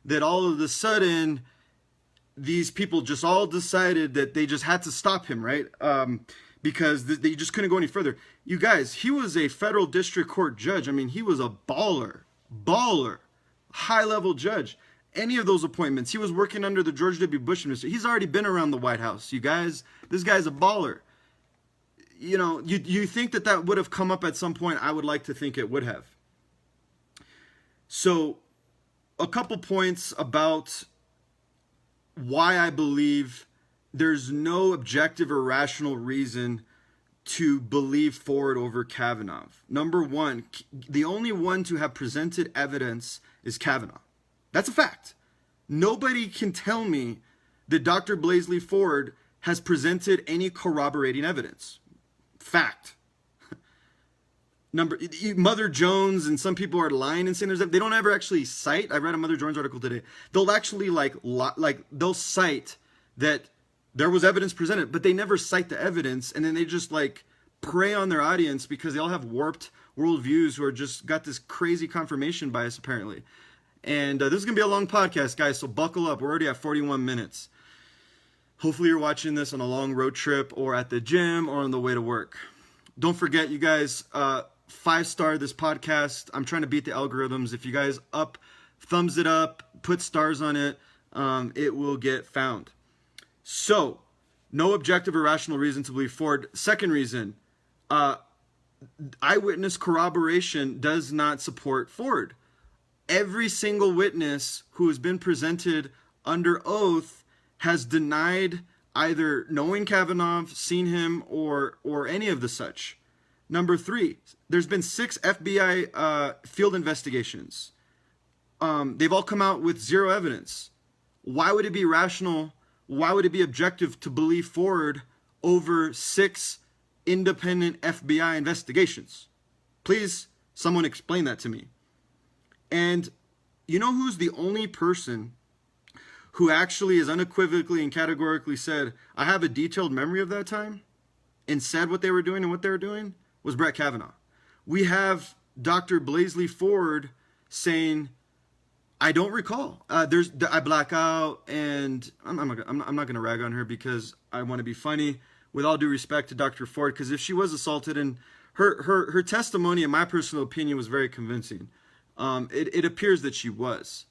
A: that all of a sudden these people just all decided that they just had to stop him, right? Because they just couldn't go any further. You guys, he was a federal district court judge. I mean, he was a baller, high-level judge. Any of those appointments, he was working under the George W. Bush administration. He's already been around the White House, you guys. This guy's a baller. You think that would have come up at some point? I would like to think it would have. So, a couple points about why I believe there's no objective or rational reason to believe Ford over Kavanaugh. Number one, the only one to have presented evidence is Kavanaugh. That's a fact. Nobody can tell me that Dr. Blaisley Ford has presented any corroborating evidence. Fact. Mother Jones and some people are lying and saying they don't ever actually cite. I read a Mother Jones article today. They'll actually they'll cite that there was evidence presented, but they never cite the evidence, and then they just prey on their audience because they all have warped worldviews who are just got this crazy confirmation bias apparently. And this is going to be a long podcast, guys, so buckle up. We're already at 41 minutes. Hopefully you're watching this on a long road trip or at the gym or on the way to work. Don't forget, you guys, 5-star this podcast. I'm trying to beat the algorithms. If you guys thumbs it up, put stars on it, it will get found. So, no objective or rational reason to believe Ford. Second reason, eyewitness corroboration does not support Ford. Every single witness who has been presented under oath has denied either knowing Kavanaugh, seen him, or any of the such. Number 3, there's been 6 FBI field investigations. They've all come out with 0 evidence. Why would it be rational? Why would it be objective to believe Ford over 6 independent FBI investigations? Please, someone explain that to me. And you know who's the only person who actually has unequivocally and categorically said, I have a detailed memory of that time, and said what they were doing and what they were doing, was Brett Kavanaugh. We have Dr. Blaisley Ford saying, I don't recall. I black out, and I'm not going to rag on her because I want to be funny. With all due respect to Dr. Ford, because if she was assaulted, and her testimony, in my personal opinion, was very convincing. It appears that she was.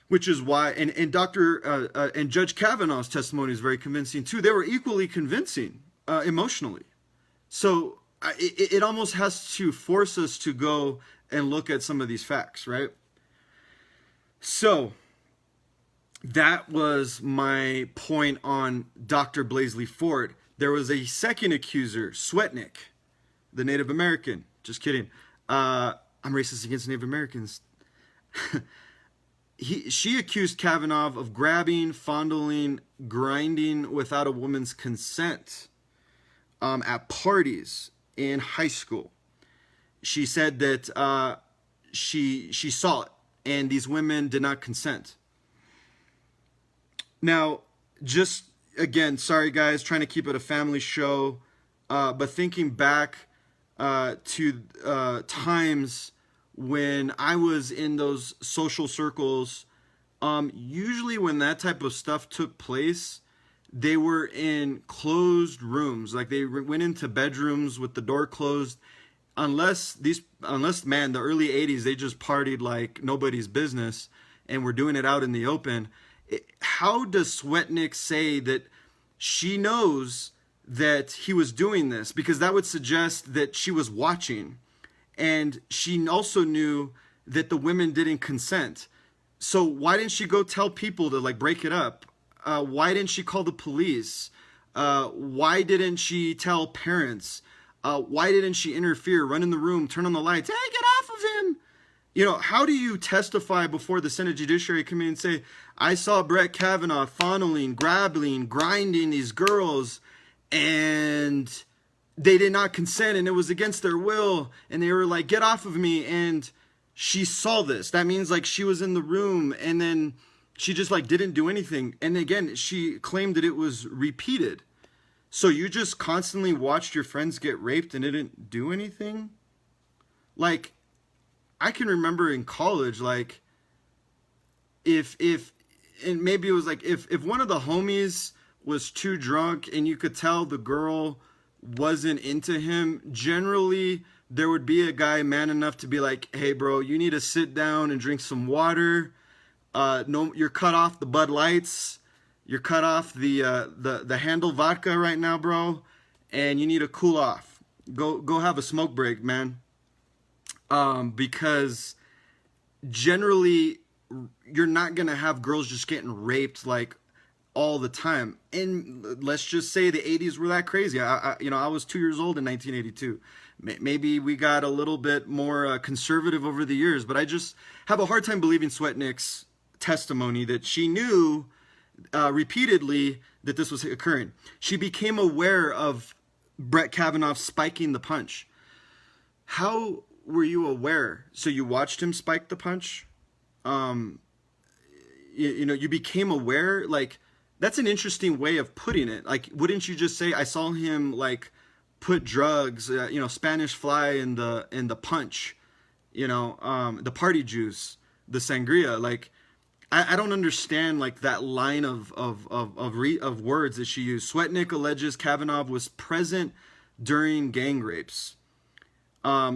A: Which is why, and Judge Kavanaugh's testimony is very convincing too. They were equally convincing emotionally. So it almost has to force us to go and look at some of these facts, right? So that was my point on Dr. Blaisley Ford. There was a second accuser, Swetnick, the Native American. Just kidding. I'm racist against Native Americans. She accused Kavanaugh of grabbing, fondling, grinding without a woman's consent at parties in high school. She said that she saw it, and these women did not consent. Now, just again, sorry guys, trying to keep it a family show, but thinking back to times when I was in those social circles, usually when that type of stuff took place, they were in closed rooms. Like they went into bedrooms with the door closed. Unless man, the early 80s, they just partied like nobody's business and were doing it out in the open. How does Swetnick say that she knows that he was doing this? Because that would suggest that she was watching. And she also knew that the women didn't consent. So why didn't she go tell people to like break it up? Why didn't she call the police? Why didn't she tell parents? Why didn't she interfere, run in the room, turn on the lights? Hey, get off of him. You know, how do you testify before the Senate Judiciary Committee and say, I saw Brett Kavanaugh fondling, grabbing, grinding these girls, and they did not consent, and it was against their will, and they were like, get off of me, and she saw this. That means like she was in the room, and then she just like didn't do anything. And again, she claimed that it was repeated. So you just constantly watched your friends get raped and didn't do anything? Like, I can remember in college, like, and maybe it was like, if one of the homies was too drunk and you could tell the girl wasn't into him, generally there would be a guy man enough to be like, hey bro, you need to sit down and drink some water. No, you're cut off the Bud Lights. You're cut off the Handle vodka right now, bro, and you need to cool off. Go have a smoke break, man. Because generally you're not gonna have girls just getting raped like all the time. And let's just say the 80s were that crazy. I was 2 years old in 1982. Maybe we got a little bit more conservative over the years, but I just have a hard time believing Swetnick's testimony that she knew repeatedly that this was occurring. She became aware of Brett Kavanaugh spiking the punch. How were you aware? So you watched him spike the punch? You became aware? Like, that's an interesting way of putting it. Like, wouldn't you just say, I saw him like put drugs, Spanish fly in the punch, the party juice, the sangria. Like, I don't understand like that line of words that she used. Swetnick alleges Kavanaugh was present during gang rapes.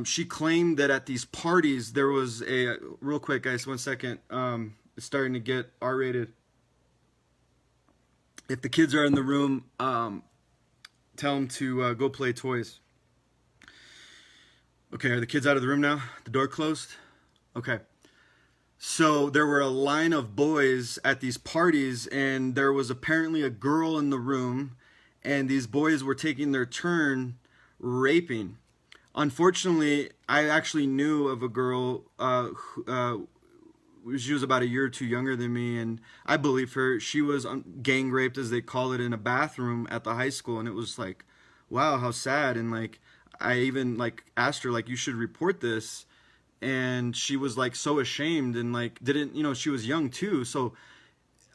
A: She claimed that at these parties there was a, real quick guys, 1 second. It's starting to get R-rated. If the kids are in the room, tell them to go play toys. Okay, are the kids out of the room now? The door closed? Okay. So there were a line of boys at these parties, and there was apparently a girl in the room, and these boys were taking their turn raping. Unfortunately, I actually knew of a girl she was about a year or two younger than me, and I believe her. She was gang raped, as they call it, in a bathroom at the high school, and it was like, wow, how sad. And like, I even like asked her, like, you should report this. And she was like so ashamed and like didn't, you know, she was young too. So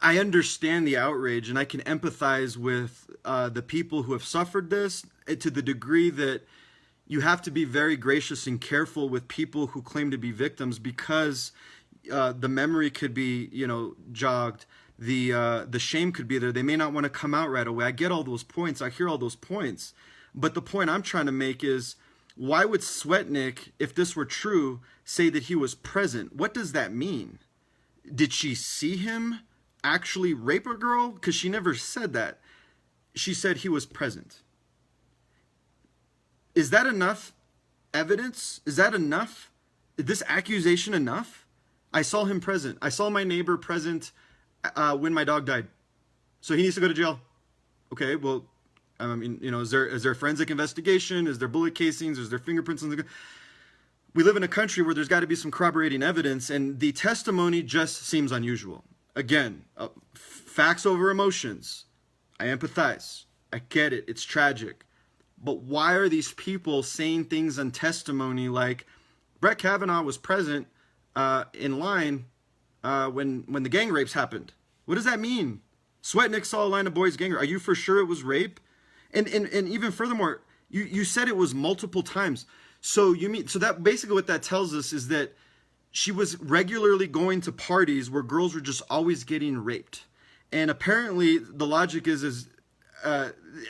A: I understand the outrage, and I can empathize with the people who have suffered this, to the degree that you have to be very gracious and careful with people who claim to be victims, because the memory could be, you know, jogged. The shame could be there. They may not want to come out right away. I get all those points. I hear all those points. But the point I'm trying to make is, why would Swetnick, if this were true, say that he was present? What does that mean? Did she see him actually rape a girl? Because she never said that. She said he was present. Is that enough evidence? Is that enough? Is this accusation enough? I saw him present. I saw my neighbor present when my dog died. So he needs to go to jail. Okay, well, I mean, you know, is there a forensic investigation? Is there bullet casings? Is there fingerprints on the... We live in a country where there's got to be some corroborating evidence, and the testimony just seems unusual. Again, facts over emotions. I empathize. I get it. It's tragic. But why are these people saying things on testimony like Brett Kavanaugh was present in line when the gang rapes happened? What does that mean? Swetnick saw a line of boys gang rape. Are you for sure it was rape? And even furthermore, you said it was multiple times. So that basically what that tells us is that she was regularly going to parties where girls were just always getting raped. And apparently the logic is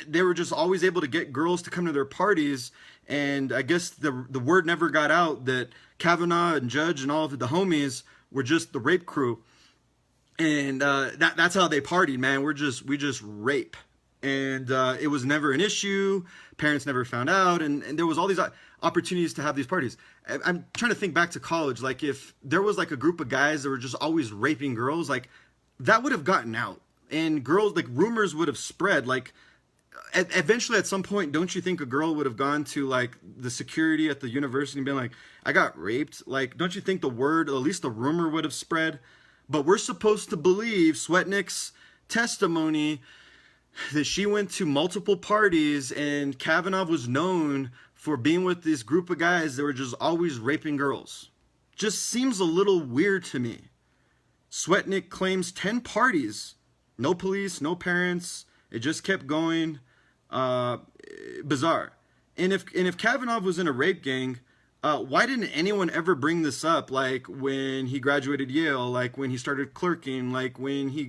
A: they were just always able to get girls to come to their parties. And I guess the word never got out that Kavanaugh and Judge and all of the homies were just the rape crew. And that's how they partied, man. We just rape. And it was never an issue. Parents never found out. And there was all these opportunities to have these parties. I'm trying to think back to college. Like, if there was like a group of guys that were just always raping girls, like, that would have gotten out. And girls, like, rumors would have spread. Like, eventually at some point, don't you think a girl would have gone to like the security at the university and been like, I got raped? Like, don't you think the word, or at least the rumor, would have spread? But we're supposed to believe Swetnick's testimony that she went to multiple parties, and Kavanaugh was known for being with this group of guys that were just always raping girls. Just seems a little weird to me. Swetnick claims 10 parties. No police, no parents. It just kept going. Bizarre. And if Kavanaugh was in a rape gang, why didn't anyone ever bring this up? Like when he graduated Yale, like when he started clerking, like when he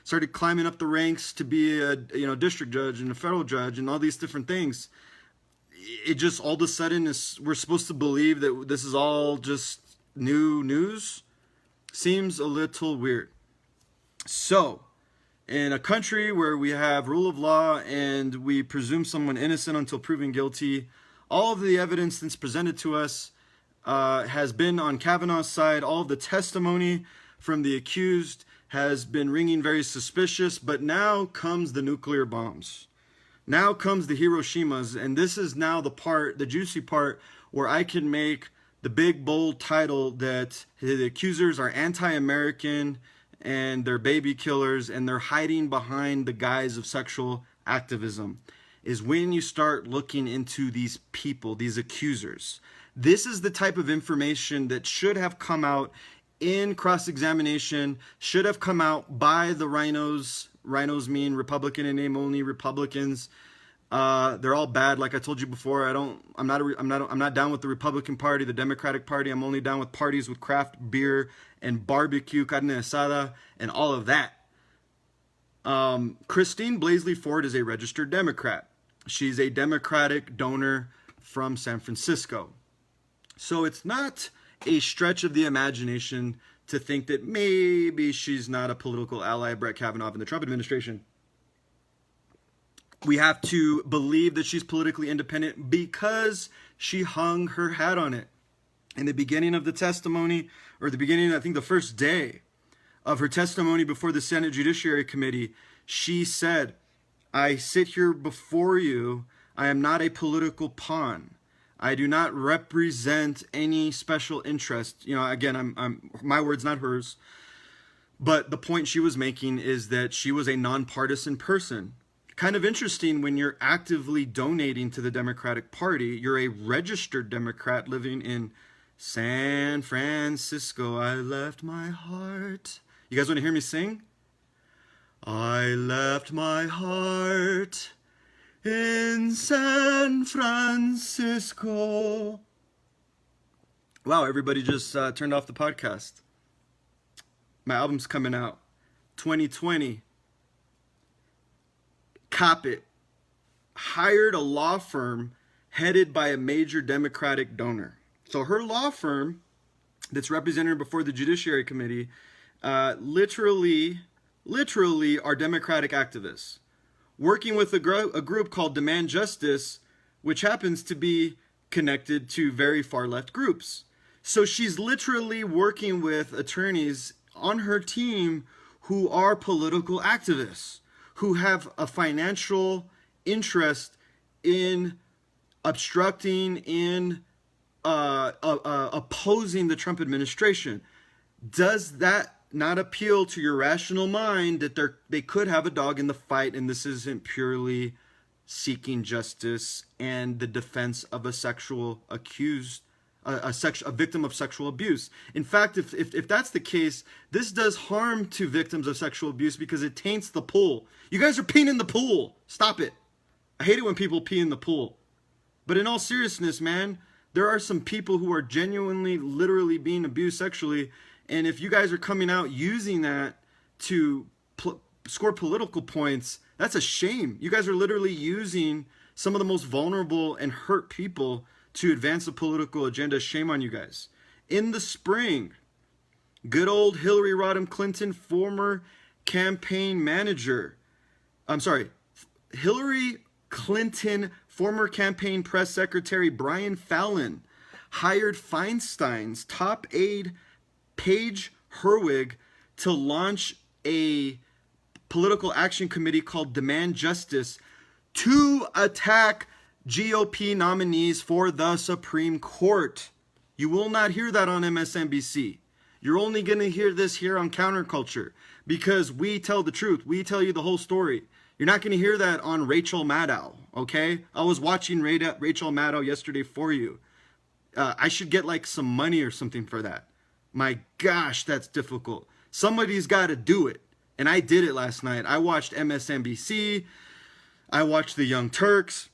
A: started climbing up the ranks to be a district judge and a federal judge and all these different things. It just all of a sudden we're supposed to believe that this is all just new news. Seems a little weird. So, in a country where we have rule of law and we presume someone innocent until proven guilty, all of the evidence that's presented to us has been on Kavanaugh's side. All of the testimony from the accused has been ringing very suspicious. But now comes the nuclear bombs. Now comes the Hiroshimas. And this is now the juicy part, where I can make the big, bold title that the accusers are anti-American and they're baby killers and they're hiding behind the guise of sexual activism. Is when you start looking into these people, these accusers. This is the type of information that should have come out in cross-examination, should have come out by the rhinos. Rhinos mean Republican in name only, Republicans. They're all bad. Like I told you before, I'm not down with the Republican Party, the Democratic Party. I'm only down with parties with craft beer and barbecue, carne asada, and all of that. Christine Blasey Ford is a registered Democrat. She's a Democratic donor from San Francisco. So it's not a stretch of the imagination to think that maybe she's not a political ally of Brett Kavanaugh in the Trump administration. We have to believe that she's politically independent because she hung her hat on it. In the beginning of the testimony, or the beginning, I think the first day of her testimony before the Senate Judiciary Committee, she said, "I sit here before you. I am not a political pawn. I do not represent any special interest." You know, again, I'm my words, not hers. But the point she was making is that she was a nonpartisan person. Kind of interesting when you're actively donating to the Democratic Party. You're a registered Democrat living in San Francisco. I left my heart. You guys want to hear me sing? I left my heart in San Francisco. Wow, everybody just turned off the podcast. My album's coming out 2020. Cop it. Hired a law firm headed by a major Democratic donor. So her law firm that's represented before the Judiciary Committee literally are Democratic activists working with a group called Demand Justice, which happens to be connected to very far left groups. So she's literally working with attorneys on her team who are political activists, who have a financial interest in obstructing, in opposing the Trump administration. Does that not appeal to your rational mind that they could have a dog in the fight, and this isn't purely seeking justice and the defense of a sexual accused, a victim of sexual abuse? In fact, if that's the case, this does harm to victims of sexual abuse because it taints the pool. You guys are peeing in the pool. Stop it. I hate it when people pee in the pool. But in all seriousness, man, there are some people who are genuinely, literally being abused sexually. And if you guys are coming out using that to score political points, that's a shame. You guys are literally using some of the most vulnerable and hurt people to advance a political agenda. Shame on you guys. In the spring, good old Hillary Rodham Clinton, former campaign manager. Hillary Clinton, former campaign press secretary Brian Fallon hired Feinstein's top aide Paige Herwig to launch a political action committee called Demand Justice to attack GOP nominees for the Supreme Court. You will not hear that on MSNBC. You're only going to hear this here on Counterculture because we tell the truth. We tell you the whole story. You're not going to hear that on Rachel Maddow, okay? I was watching Rachel Maddow yesterday for you. I should get like some money or something for that. My gosh, that's difficult. Somebody's got to do it. And I did it last night. I watched MSNBC. I watched the Young Turks.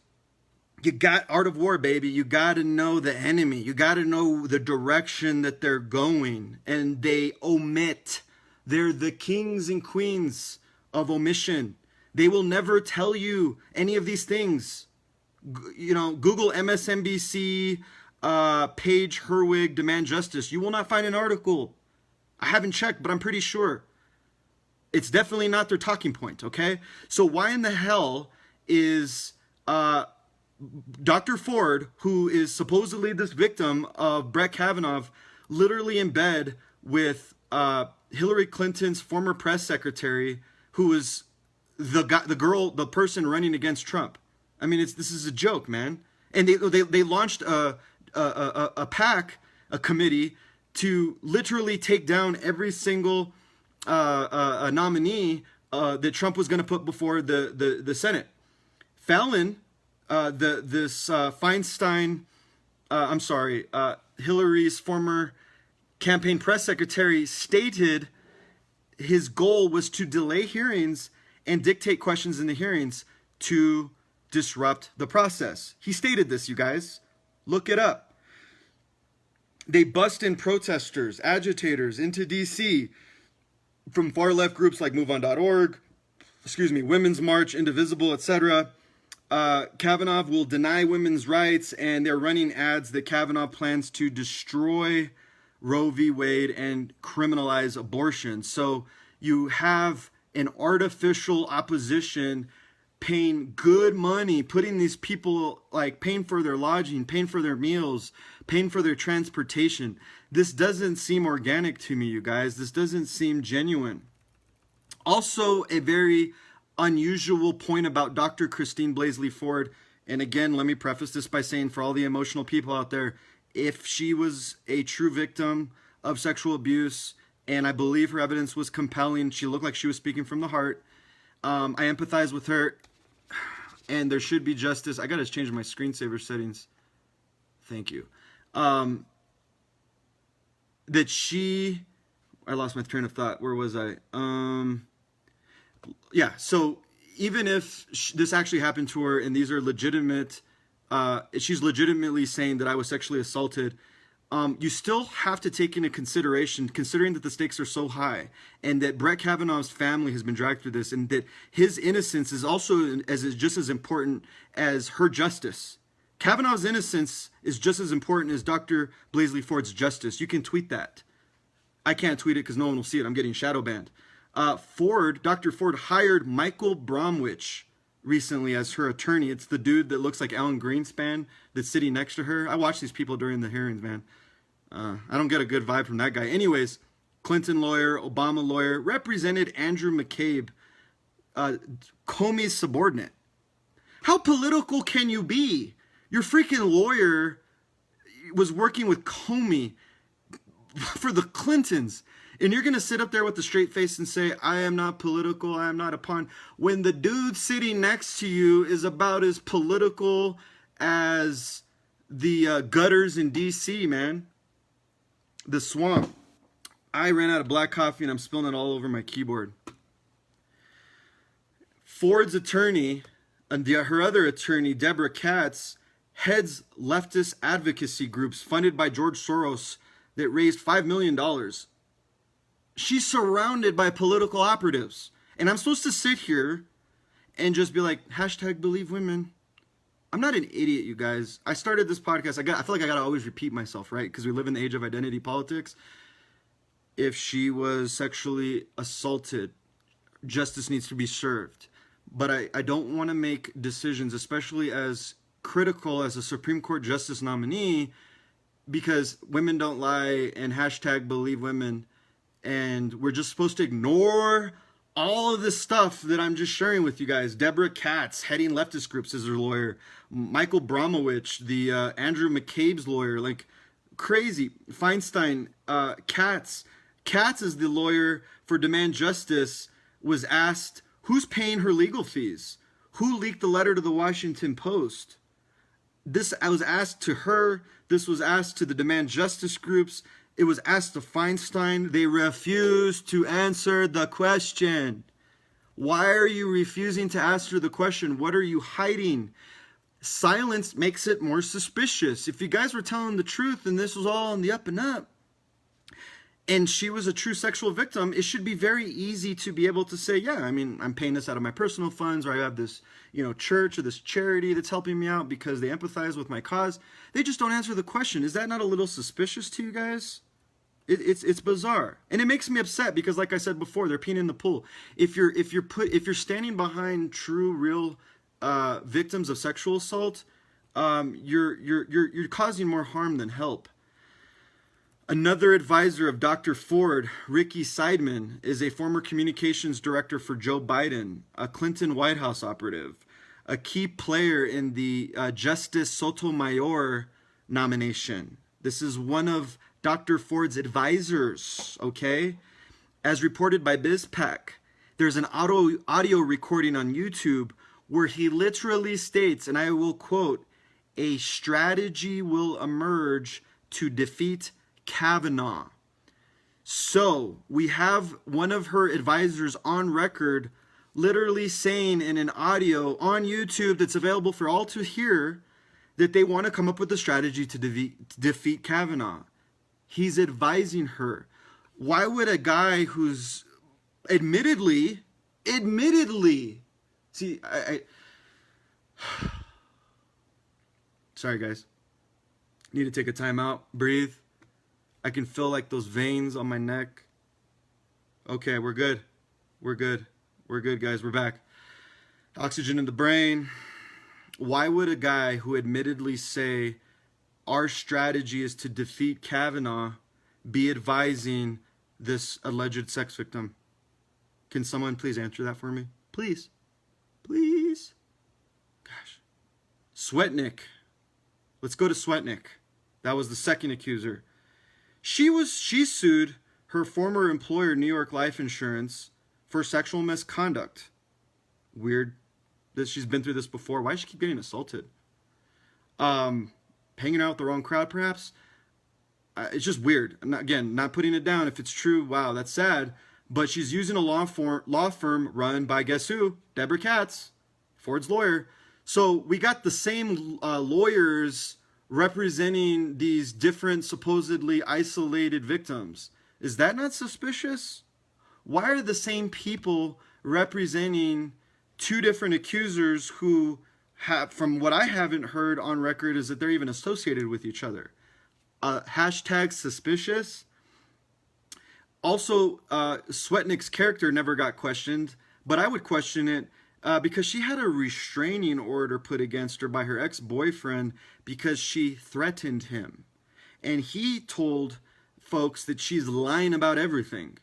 A: You got Art of War, baby. You got to know the enemy. You got to know the direction that they're going. And they omit. They're the kings and queens of omission. They will never tell you any of these things. You know, Google MSNBC, Paige Herwig, Demand Justice. You will not find an article. I haven't checked, but I'm pretty sure. It's definitely not their talking point, okay? So why in the hell is Dr. Ford, who is supposedly this victim of Brett Kavanaugh, literally in bed with Hillary Clinton's former press secretary, who is the person running against Trump? I mean, this is a joke, man. And they launched a committee to literally take down every single a nominee that Trump was going to put before the Senate. Fallon, Hillary's former campaign press secretary, stated his goal was to delay hearings and dictate questions in the hearings to disrupt the process. He stated this, you guys. Look it up. They bust in protesters, agitators into D.C. from far-left groups like MoveOn.org, Women's March, Indivisible, etc. Kavanaugh will deny women's rights, and they're running ads that Kavanaugh plans to destroy Roe v. Wade and criminalize abortion. So you have an artificial opposition paying good money, putting these people, like, paying for their lodging, paying for their meals, paying for their transportation. This doesn't seem organic to me, you guys. This doesn't seem genuine. Also, a very unusual point about Dr. Christine Blasey Ford, and again, let me preface this by saying, for all the emotional people out there, if she was a true victim of sexual abuse, and I believe her evidence was compelling, she looked like she was speaking from the heart, I empathize with her, and there should be justice. I gotta change my screensaver settings. Thank you. I lost my train of thought. Where was I? Yeah, so even if this actually happened to her and these are legitimate, she's legitimately saying that I was sexually assaulted, you still have to take into consideration, considering that the stakes are so high and that Brett Kavanaugh's family has been dragged through this, and that his innocence is also just as important as her justice. Kavanaugh's innocence is just as important as Dr. Blasey Ford's justice. You can tweet that. I can't tweet it because no one will see it. I'm getting shadow banned. Dr. Ford hired Michael Bromwich recently as her attorney. It's the dude that looks like Alan Greenspan that's sitting next to her. I watch these people during the hearings, man. I don't get a good vibe from that guy. Anyways, Clinton lawyer, Obama lawyer, represented Andrew McCabe, Comey's subordinate. How political can you be? Your freaking lawyer was working with Comey for the Clintons. And you're going to sit up there with a straight face and say, I am not political, I am not a pawn, when the dude sitting next to you is about as political as the gutters in D.C., man. The swamp. I ran out of black coffee and I'm spilling it all over my keyboard. Ford's attorney, and her other attorney, Deborah Katz, heads leftist advocacy groups funded by George Soros that raised $5 million. She's surrounded by political operatives. And I'm supposed to sit here and just be like, hashtag believe women. I'm not an idiot, you guys. I started this podcast. I feel like I got to always repeat myself, right? Because we live in the age of identity politics. If she was sexually assaulted, justice needs to be served. But I don't want to make decisions, especially as critical as a Supreme Court justice nominee, because women don't lie and hashtag believe women. And we're just supposed to ignore all of this stuff that I'm just sharing with you guys. Deborah Katz, heading leftist groups, is her lawyer. Michael Bromwich, the Andrew McCabe's lawyer, like crazy. Feinstein, Katz is the lawyer for Demand Justice, was asked, who's paying her legal fees? Who leaked the letter to the Washington Post? I was asked to her. This was asked to the Demand Justice groups. It was asked to Feinstein. They refused to answer the question. Why are you refusing to answer the question? What are you hiding? Silence makes it more suspicious. If you guys were telling the truth and this was all on the up and up, and she was a true sexual victim, it should be very easy to be able to say, yeah, I mean, I'm paying this out of my personal funds, or I have this, church or this charity that's helping me out because they empathize with my cause. They just don't answer the question. Is that not a little suspicious to you guys? It's bizarre, and it makes me upset because, like I said before, they're peeing in the pool. If you're standing behind true, real victims of sexual assault, you're causing more harm than help. Another advisor of Dr. Ford, Ricky Seidman, is a former communications director for Joe Biden, a Clinton White House operative, a key player in the Justice Sotomayor nomination. This is one of Dr. Ford's advisors, okay? As reported by BizPac, there's an audio recording on YouTube where he literally states, and I will quote, a strategy will emerge to defeat Kavanaugh. So we have one of her advisors on record literally saying in an audio on YouTube that's available for all to hear that they want to come up with a strategy to defeat Kavanaugh. He's advising her. Why would a guy who's admittedly, see, sorry guys, need to take a time out, breathe. I can feel like those veins on my neck. Okay, we're good. We're good. We're good, guys. We're back. Oxygen in the brain. Why would a guy who admittedly say our strategy is to defeat Kavanaugh be advising this alleged sex victim? Can someone please answer that for me? Please. Please. Gosh. Swetnick. Let's go to Swetnick. That was the second accuser. She sued her former employer, New York Life Insurance, for sexual misconduct. Weird that she's been through this before. Why does she keep getting assaulted? Hanging out with the wrong crowd, perhaps? It's just weird. I'm not putting it down. If it's true, wow, that's sad. But she's using a law firm run by, guess who? Deborah Katz, Ford's lawyer. So we got the same lawyers representing these different supposedly isolated victims. Is that not suspicious? Why are the same people representing two different accusers who have, from what I haven't heard on record, is that they're even associated with each other? Hashtag suspicious. Also, Swetnick's character never got questioned, but I would question it because she had a restraining order put against her by her ex-boyfriend because she threatened him. And he told folks that she's lying about everything.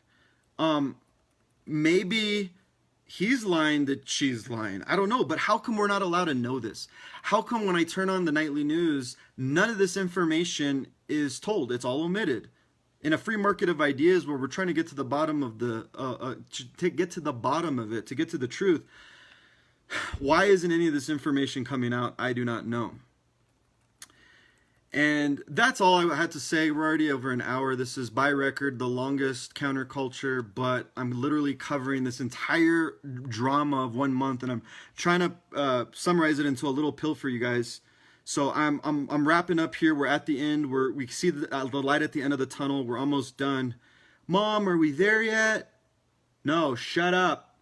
A: Maybe he's lying that she's lying. I don't know, but how come we're not allowed to know this? How come when I turn on the nightly news, none of this information is told? It's all omitted. In a free market of ideas where we're trying to get to the bottom of to get to the bottom of it, to get to the truth, why isn't any of this information coming out? I do not know. And that's all I had to say. We're already over an hour. This is by record the longest counterculture, but I'm literally covering this entire drama of 1 month, and I'm trying to summarize it into a little pill for you guys. So I'm wrapping up here. We're at the end. We see the light at the end of the tunnel. We're almost done. Mom, are we there yet? No, shut up.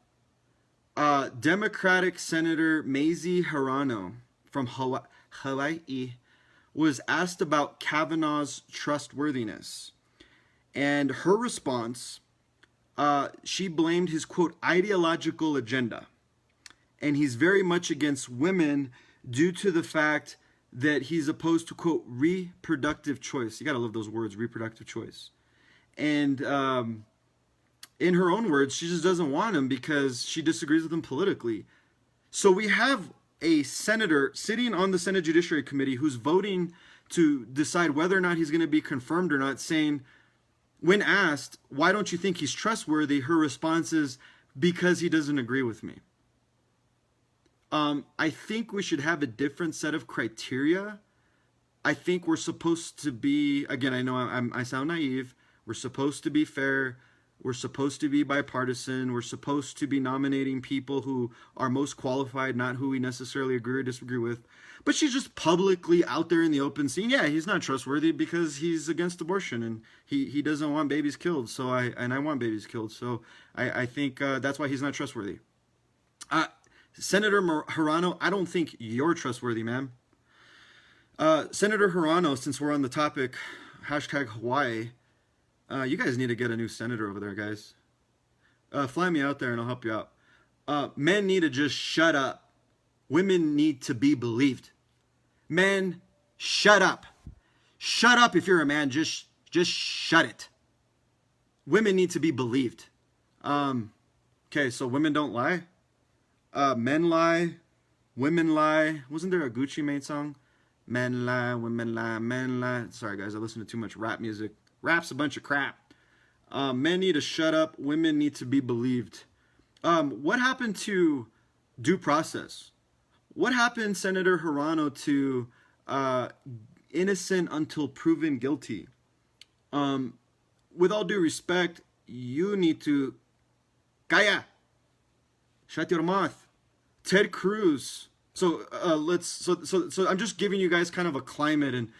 A: Democratic Senator Mazie Hirono from Hawaii was asked about Kavanaugh's trustworthiness. And her response, she blamed his, quote, ideological agenda. And he's very much against women due to the fact that he's opposed to, quote, reproductive choice. You got to love those words, reproductive choice. And in her own words, she just doesn't want him because she disagrees with him politically. So we have a senator sitting on the Senate Judiciary Committee who's voting to decide whether or not he's going to be confirmed or not, saying, when asked, why don't you think he's trustworthy? Her response is, because he doesn't agree with me. I think we should have a different set of criteria. I think we're supposed to be, again, I know I sound naive. We're supposed to be fair. We're supposed to be bipartisan. We're supposed to be nominating people who are most qualified, not who we necessarily agree or disagree with. But she's just publicly out there in the open saying, yeah, he's not trustworthy because he's against abortion and he doesn't want babies killed. So I want babies killed. So I think that's why he's not trustworthy. Senator Hirono, I don't think you're trustworthy, ma'am. Senator Hirono, since we're on the topic, hashtag Hawaii, you guys need to get a new senator over there, guys. Fly me out there and I'll help you out. Men need to just shut up. Women need to be believed. Men, shut up. Shut up if you're a man. Just shut it. Women need to be believed. Okay, so women don't lie. Men lie. Women lie. Wasn't there a Gucci Mane song? Men lie, women lie, men lie. Sorry, guys, I listen to too much rap music. Rap's a bunch of crap. Men need to shut up. Women need to be believed. What happened to due process? What happened, Senator Hirono, to innocent until proven guilty? With all due respect, you need to... Kaya! Shut your mouth. Ted Cruz. So so I'm just giving you guys kind of a climate and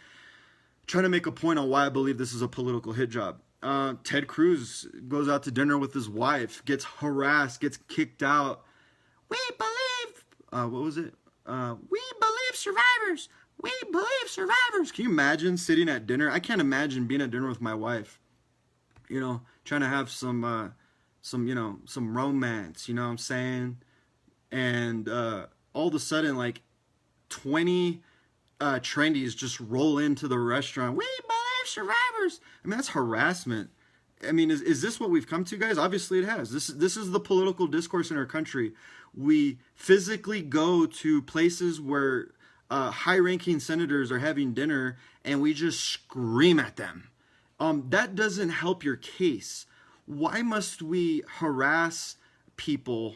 A: trying to make a point on why I believe this is a political hit job. Ted Cruz goes out to dinner with his wife, gets harassed, gets kicked out. We believe, what was it? We believe survivors. We believe survivors. Can you imagine sitting at dinner? I can't imagine being at dinner with my wife, trying to have some romance, you know what I'm saying? And all of a sudden, like 20 trendies just roll into the restaurant. We believe survivors. I mean, that's harassment. I mean, is this what we've come to, guys? Obviously it has. This is the political discourse in our country. We physically go to places where high-ranking senators are having dinner and we just scream at them. That doesn't help your case. Why must we harass people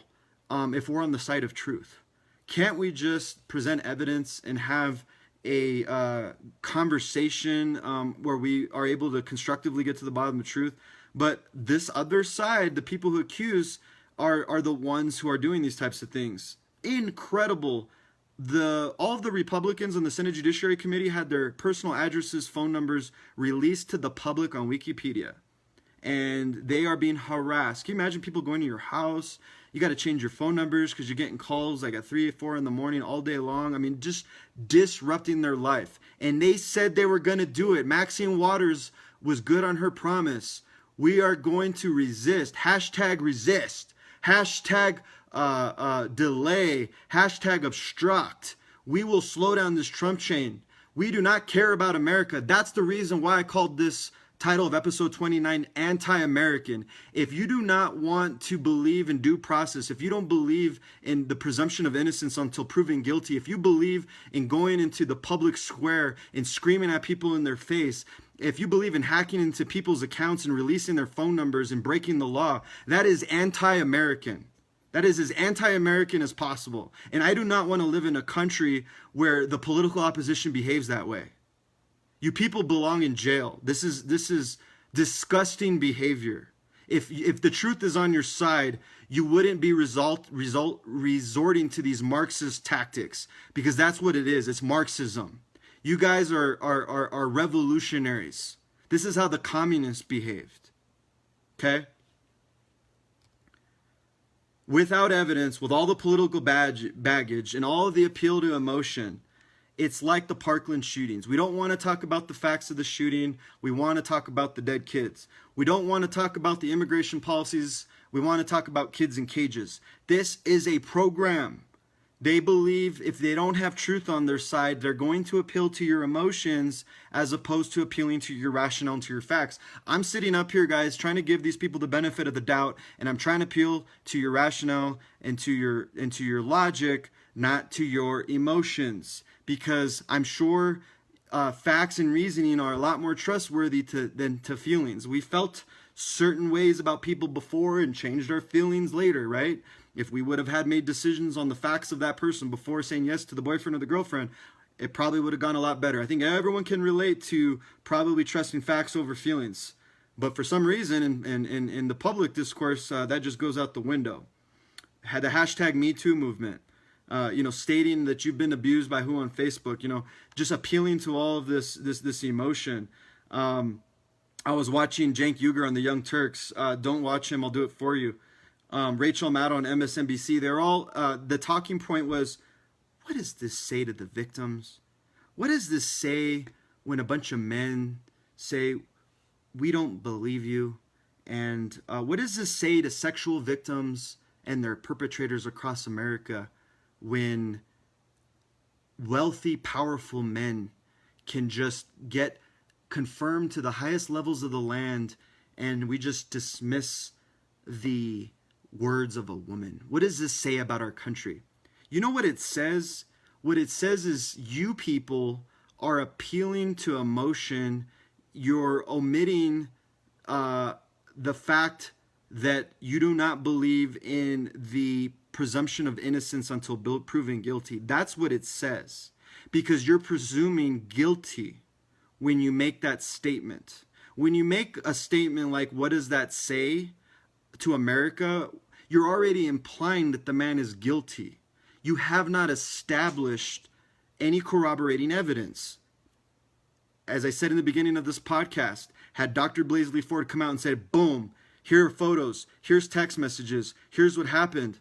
A: if we're on the side of truth? Can't we just present evidence and have a conversation where we are able to constructively get to the bottom of the truth? But this other side, the people who accuse, are the ones who are doing these types of things. Incredible. All of the Republicans on the Senate Judiciary Committee had their personal addresses, phone numbers released to the public on Wikipedia. And they are being harassed. Can you imagine people going to your house? You got to change your phone numbers because you're getting calls like at 3 or 4 in the morning all day long. I mean, just disrupting their life. And they said they were going to do it. Maxine Waters was good on her promise. We are going to resist. Hashtag resist. Hashtag delay. Hashtag obstruct. We will slow down this Trump chain. We do not care about America. That's the reason why I called this title of episode 29 anti-American. If you do not want to believe in due process, if you don't believe in the presumption of innocence until proven guilty, if you believe in going into the public square and screaming at people in their face, if you believe in hacking into people's accounts and releasing their phone numbers and breaking the law, that is anti-American. That is as anti-American as possible. And I do not want to live in a country where the political opposition behaves that way. You people belong in jail. This is disgusting behavior. If the truth is on your side, you wouldn't be resorting to these Marxist tactics, because that's what it is. It's Marxism. You guys are revolutionaries. This is how the communists behaved. Okay? Without evidence, with all the political baggage and all of the appeal to emotion, it's like the Parkland shootings. We don't want to talk about the facts of the shooting. We want to talk about the dead kids. We don't want to talk about the immigration policies. We want to talk about kids in cages. This is a program. They believe if they don't have truth on their side, they're going to appeal to your emotions as opposed to appealing to your rationale and to your facts. I'm sitting up here, guys, trying to give these people the benefit of the doubt, and I'm trying to appeal to your rationale and to your logic, not to your emotions. Because I'm sure facts and reasoning are a lot more trustworthy than feelings. We felt certain ways about people before and changed our feelings later, right? If we would have had made decisions on the facts of that person before saying yes to the boyfriend or the girlfriend, it probably would have gone a lot better. I think everyone can relate to probably trusting facts over feelings. But for some reason, in the public discourse, that just goes out the window. Had the hashtag #MeToo movement. Stating that you've been abused by who on Facebook, just appealing to all of this emotion. I was watching Cenk Uygur on the Young Turks. Don't watch him, I'll do it for you. Rachel Maddow on MSNBC. They're all, the talking point was, what does this say to the victims? What does this say when a bunch of men say, we don't believe you? And what does this say to sexual victims and their perpetrators across America when wealthy, powerful men can just get confirmed to the highest levels of the land and we just dismiss the words of a woman? What does this say about our country? You know what it says? What it says is you people are appealing to emotion. You're omitting the fact that you do not believe in the presumption of innocence until proven guilty. That's what it says. Because you're presuming guilty when you make that statement. When you make a statement like, what does that say to America? you're already implying that the man is guilty. You have not established any corroborating evidence. As I said in the beginning of this podcast, had Dr. Blaisley Ford come out and said, boom, here are photos, here's text messages, here's what happened,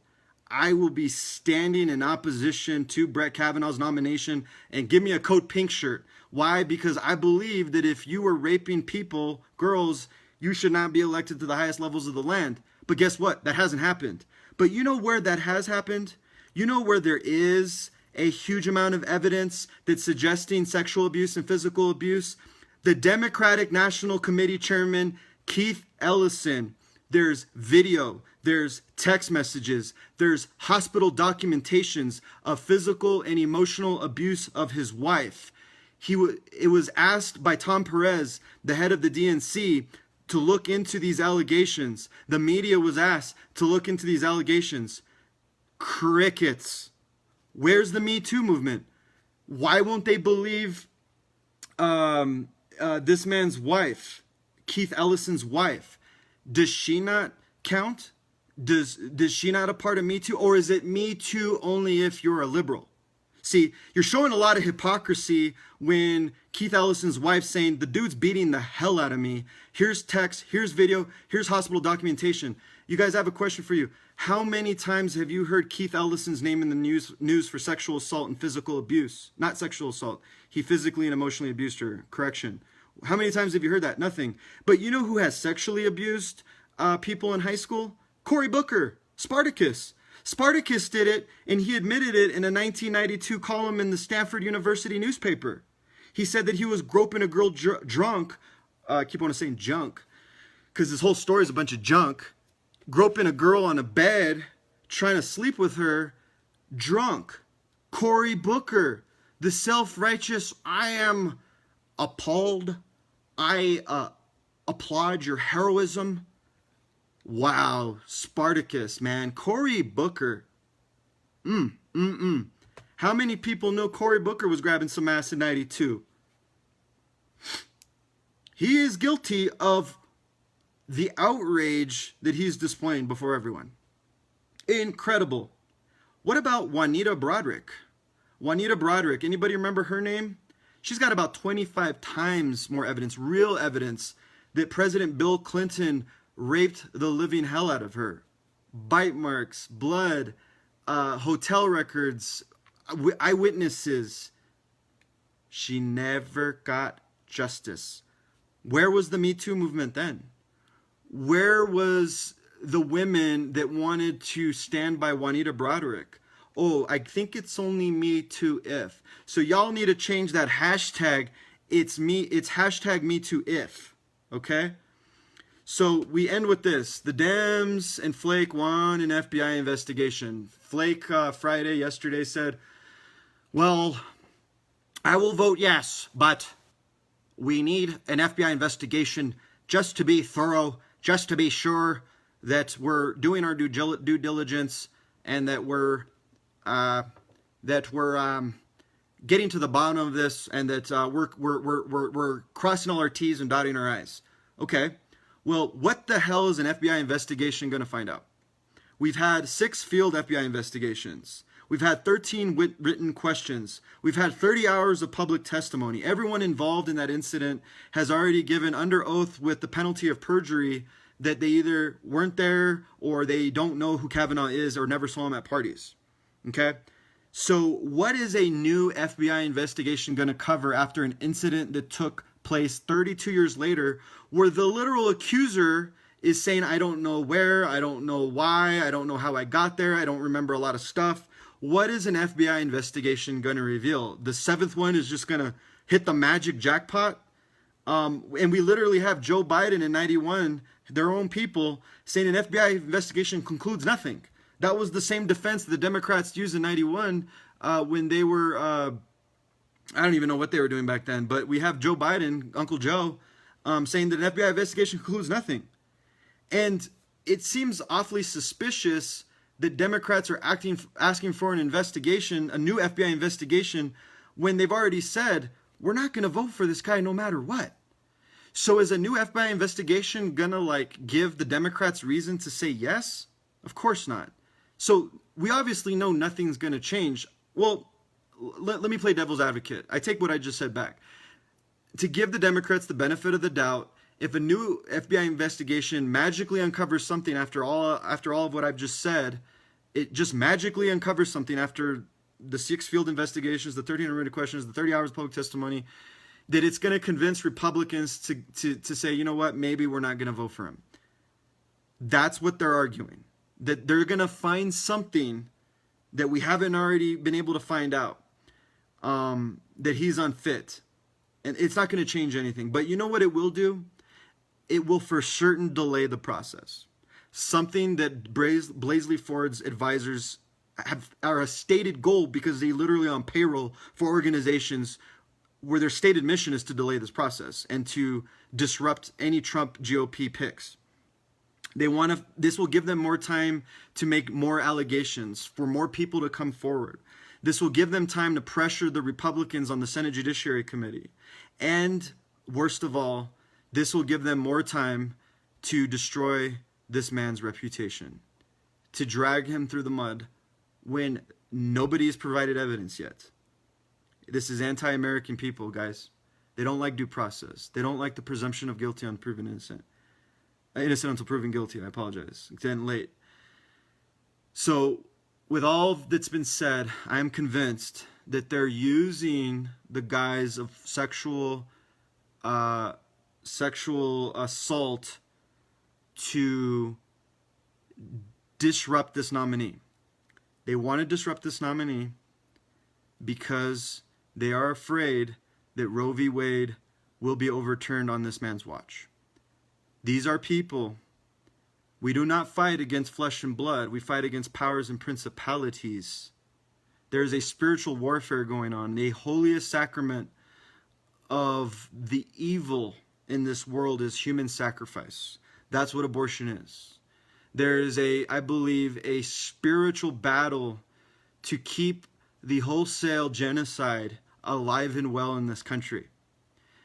A: I will be standing in opposition to Brett Kavanaugh's nomination, and give me a code pink shirt. Why? Because I believe that if you were raping people, girls, you should not be elected to the highest levels of the land. But guess what? That hasn't happened. But you know where that has happened? You know where there is a huge amount of evidence that's suggesting sexual abuse and physical abuse? The Democratic National Committee Chairman, Keith Ellison, there's video, there's text messages, there's hospital documentations of physical and emotional abuse of his wife. It was asked by Tom Perez, the head of the DNC, to look into these allegations. The media was asked to look into these allegations. Crickets. Where's the Me Too movement? Why won't they believe this man's wife, Keith Ellison's wife? Does she not count? Does she not a part of Me Too? Or is it Me Too only if you're a liberal? See, you're showing a lot of hypocrisy when Keith Ellison's wife's saying, the dude's beating the hell out of me. Here's text, here's video, here's hospital documentation. You guys, I have a question for you. How many times have you heard Keith Ellison's name in the news for sexual assault and physical abuse? Not sexual assault. He physically and emotionally abused her. Correction. How many times have you heard that? Nothing. But you know who has sexually abused people in high school? Cory Booker, Spartacus. Spartacus did it, and he admitted it in a 1992 column in the Stanford University newspaper. He said that he was groping a girl drunk. I keep on saying junk, because this whole story is a bunch of junk. Groping a girl on a bed, trying to sleep with her, drunk. Cory Booker, the self-righteous, I am appalled. I applaud your heroism. Wow, Spartacus, man. Cory Booker. How many people know Cory Booker was grabbing some ass in 92? He is guilty of the outrage that he's displaying before everyone. Incredible. What about Juanita Broderick? Juanita Broderick, anybody remember her name? She's got about 25 times more evidence, real evidence, that President Bill Clinton raped the living hell out of her. Bite marks, blood, hotel records, eyewitnesses. She never got justice. Where was the Me Too movement then? Where was the women that wanted to stand by Juanita Broderick? Oh, I think it's only Me Too if. So y'all need to change that hashtag. It's hashtag Me Too if. Okay? So we end with this. The Dems and Flake won an FBI investigation. Flake yesterday said, well, I will vote yes, but we need an FBI investigation just to be thorough, just to be sure that we're doing our due diligence and that we're getting to the bottom of this, and that we're crossing all our T's and dotting our I's. Okay. Well, what the hell is an FBI investigation going to find out? We've had 6 field FBI investigations. We've had 13 written questions. We've had 30 hours of public testimony. Everyone involved in that incident has already given under oath with the penalty of perjury that they either weren't there or they don't know who Kavanaugh is or never saw him at parties. Okay? So what is a new FBI investigation going to cover after an incident that took place 32 years later, where the literal accuser is saying, I don't know where, I don't know why, I don't know how I got there, I don't remember a lot of stuff. What is an FBI investigation going to reveal? The 7th one is just going to hit the magic jackpot? And we literally have Joe Biden in 91, their own people, saying an FBI investigation concludes nothing. That was the same defense the Democrats used in 91 when they were... I don't even know what they were doing back then, but we have Joe Biden, Uncle Joe, saying that an FBI investigation concludes nothing. And it seems awfully suspicious that Democrats are asking for an investigation, a new FBI investigation, when they've already said, we're not going to vote for this guy no matter what. So is a new FBI investigation going to give the Democrats reason to say yes? Of course not. So we obviously know nothing's going to change. Well, let me play devil's advocate. I take what I just said back. To give the Democrats the benefit of the doubt, if a new FBI investigation magically uncovers something after all of what I've just said, it just magically uncovers something after the 6 field investigations, the 1,300 written questions, the 30 hours of public testimony, that it's going to convince Republicans to say, you know what, maybe we're not going to vote for him. That's what they're arguing. That they're going to find something that we haven't already been able to find out, that he's unfit. And it's not going to change anything. But you know what it will do? It will for certain delay the process. Something that Blaisley Ford's advisors are a stated goal, because they literally on payroll for organizations where their stated mission is to delay this process and to disrupt any Trump GOP picks. They want to. This will give them more time to make more allegations, for more people to come forward. This will give them time to pressure the Republicans on the Senate Judiciary Committee. And worst of all, this will give them more time to destroy this man's reputation, to drag him through the mud when nobody has provided evidence yet. This is anti-American people, guys. They don't like due process. They don't like the presumption of guilty on proven innocent. Innocent until proven guilty. I apologize. It's getting late. So, with all that's been said, I am convinced that they're using the guise of sexual assault to disrupt this nominee. They want to disrupt this nominee because they are afraid that Roe v. Wade will be overturned on this man's watch. These are people. We do not fight against flesh and blood. We fight against powers and principalities. There is a spiritual warfare going on. The holiest sacrament of the evil in this world is human sacrifice. That's what abortion is. There is I believe, a spiritual battle to keep the wholesale genocide alive and well in this country.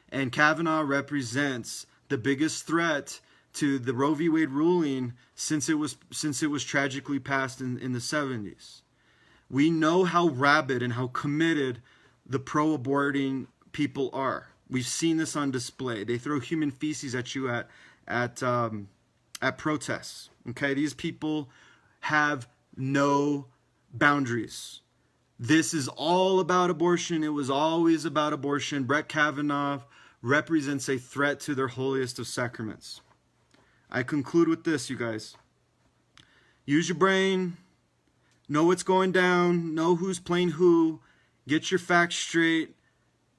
A: And Kavanaugh represents the biggest threat to the Roe v. Wade ruling since it was tragically passed in the 70s. We know how rabid and how committed the pro-aborting people are. We've seen this on display. They throw human feces at you at protests. Okay, these people have no boundaries. This is all about abortion. It was always about abortion. Brett Kavanaugh represents a threat to their holiest of sacraments. I conclude with this, you guys. Use your brain. Know what's going down. Know who's playing who. Get your facts straight.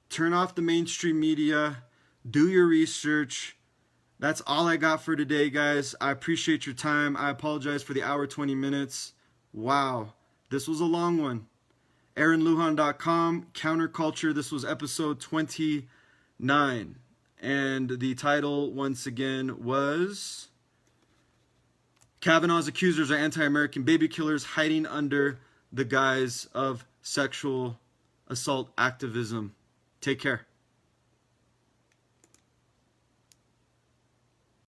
A: Turn off the mainstream media. Do your research. That's all I got for today, guys. I appreciate your time. I apologize for the hour 20 minutes. Wow. This was a long one. AaronLujan.com, Counterculture. This was episode 29. And the title, once again, was Kavanaugh's accusers are anti-American baby killers hiding under the guise of sexual assault activism. Take care.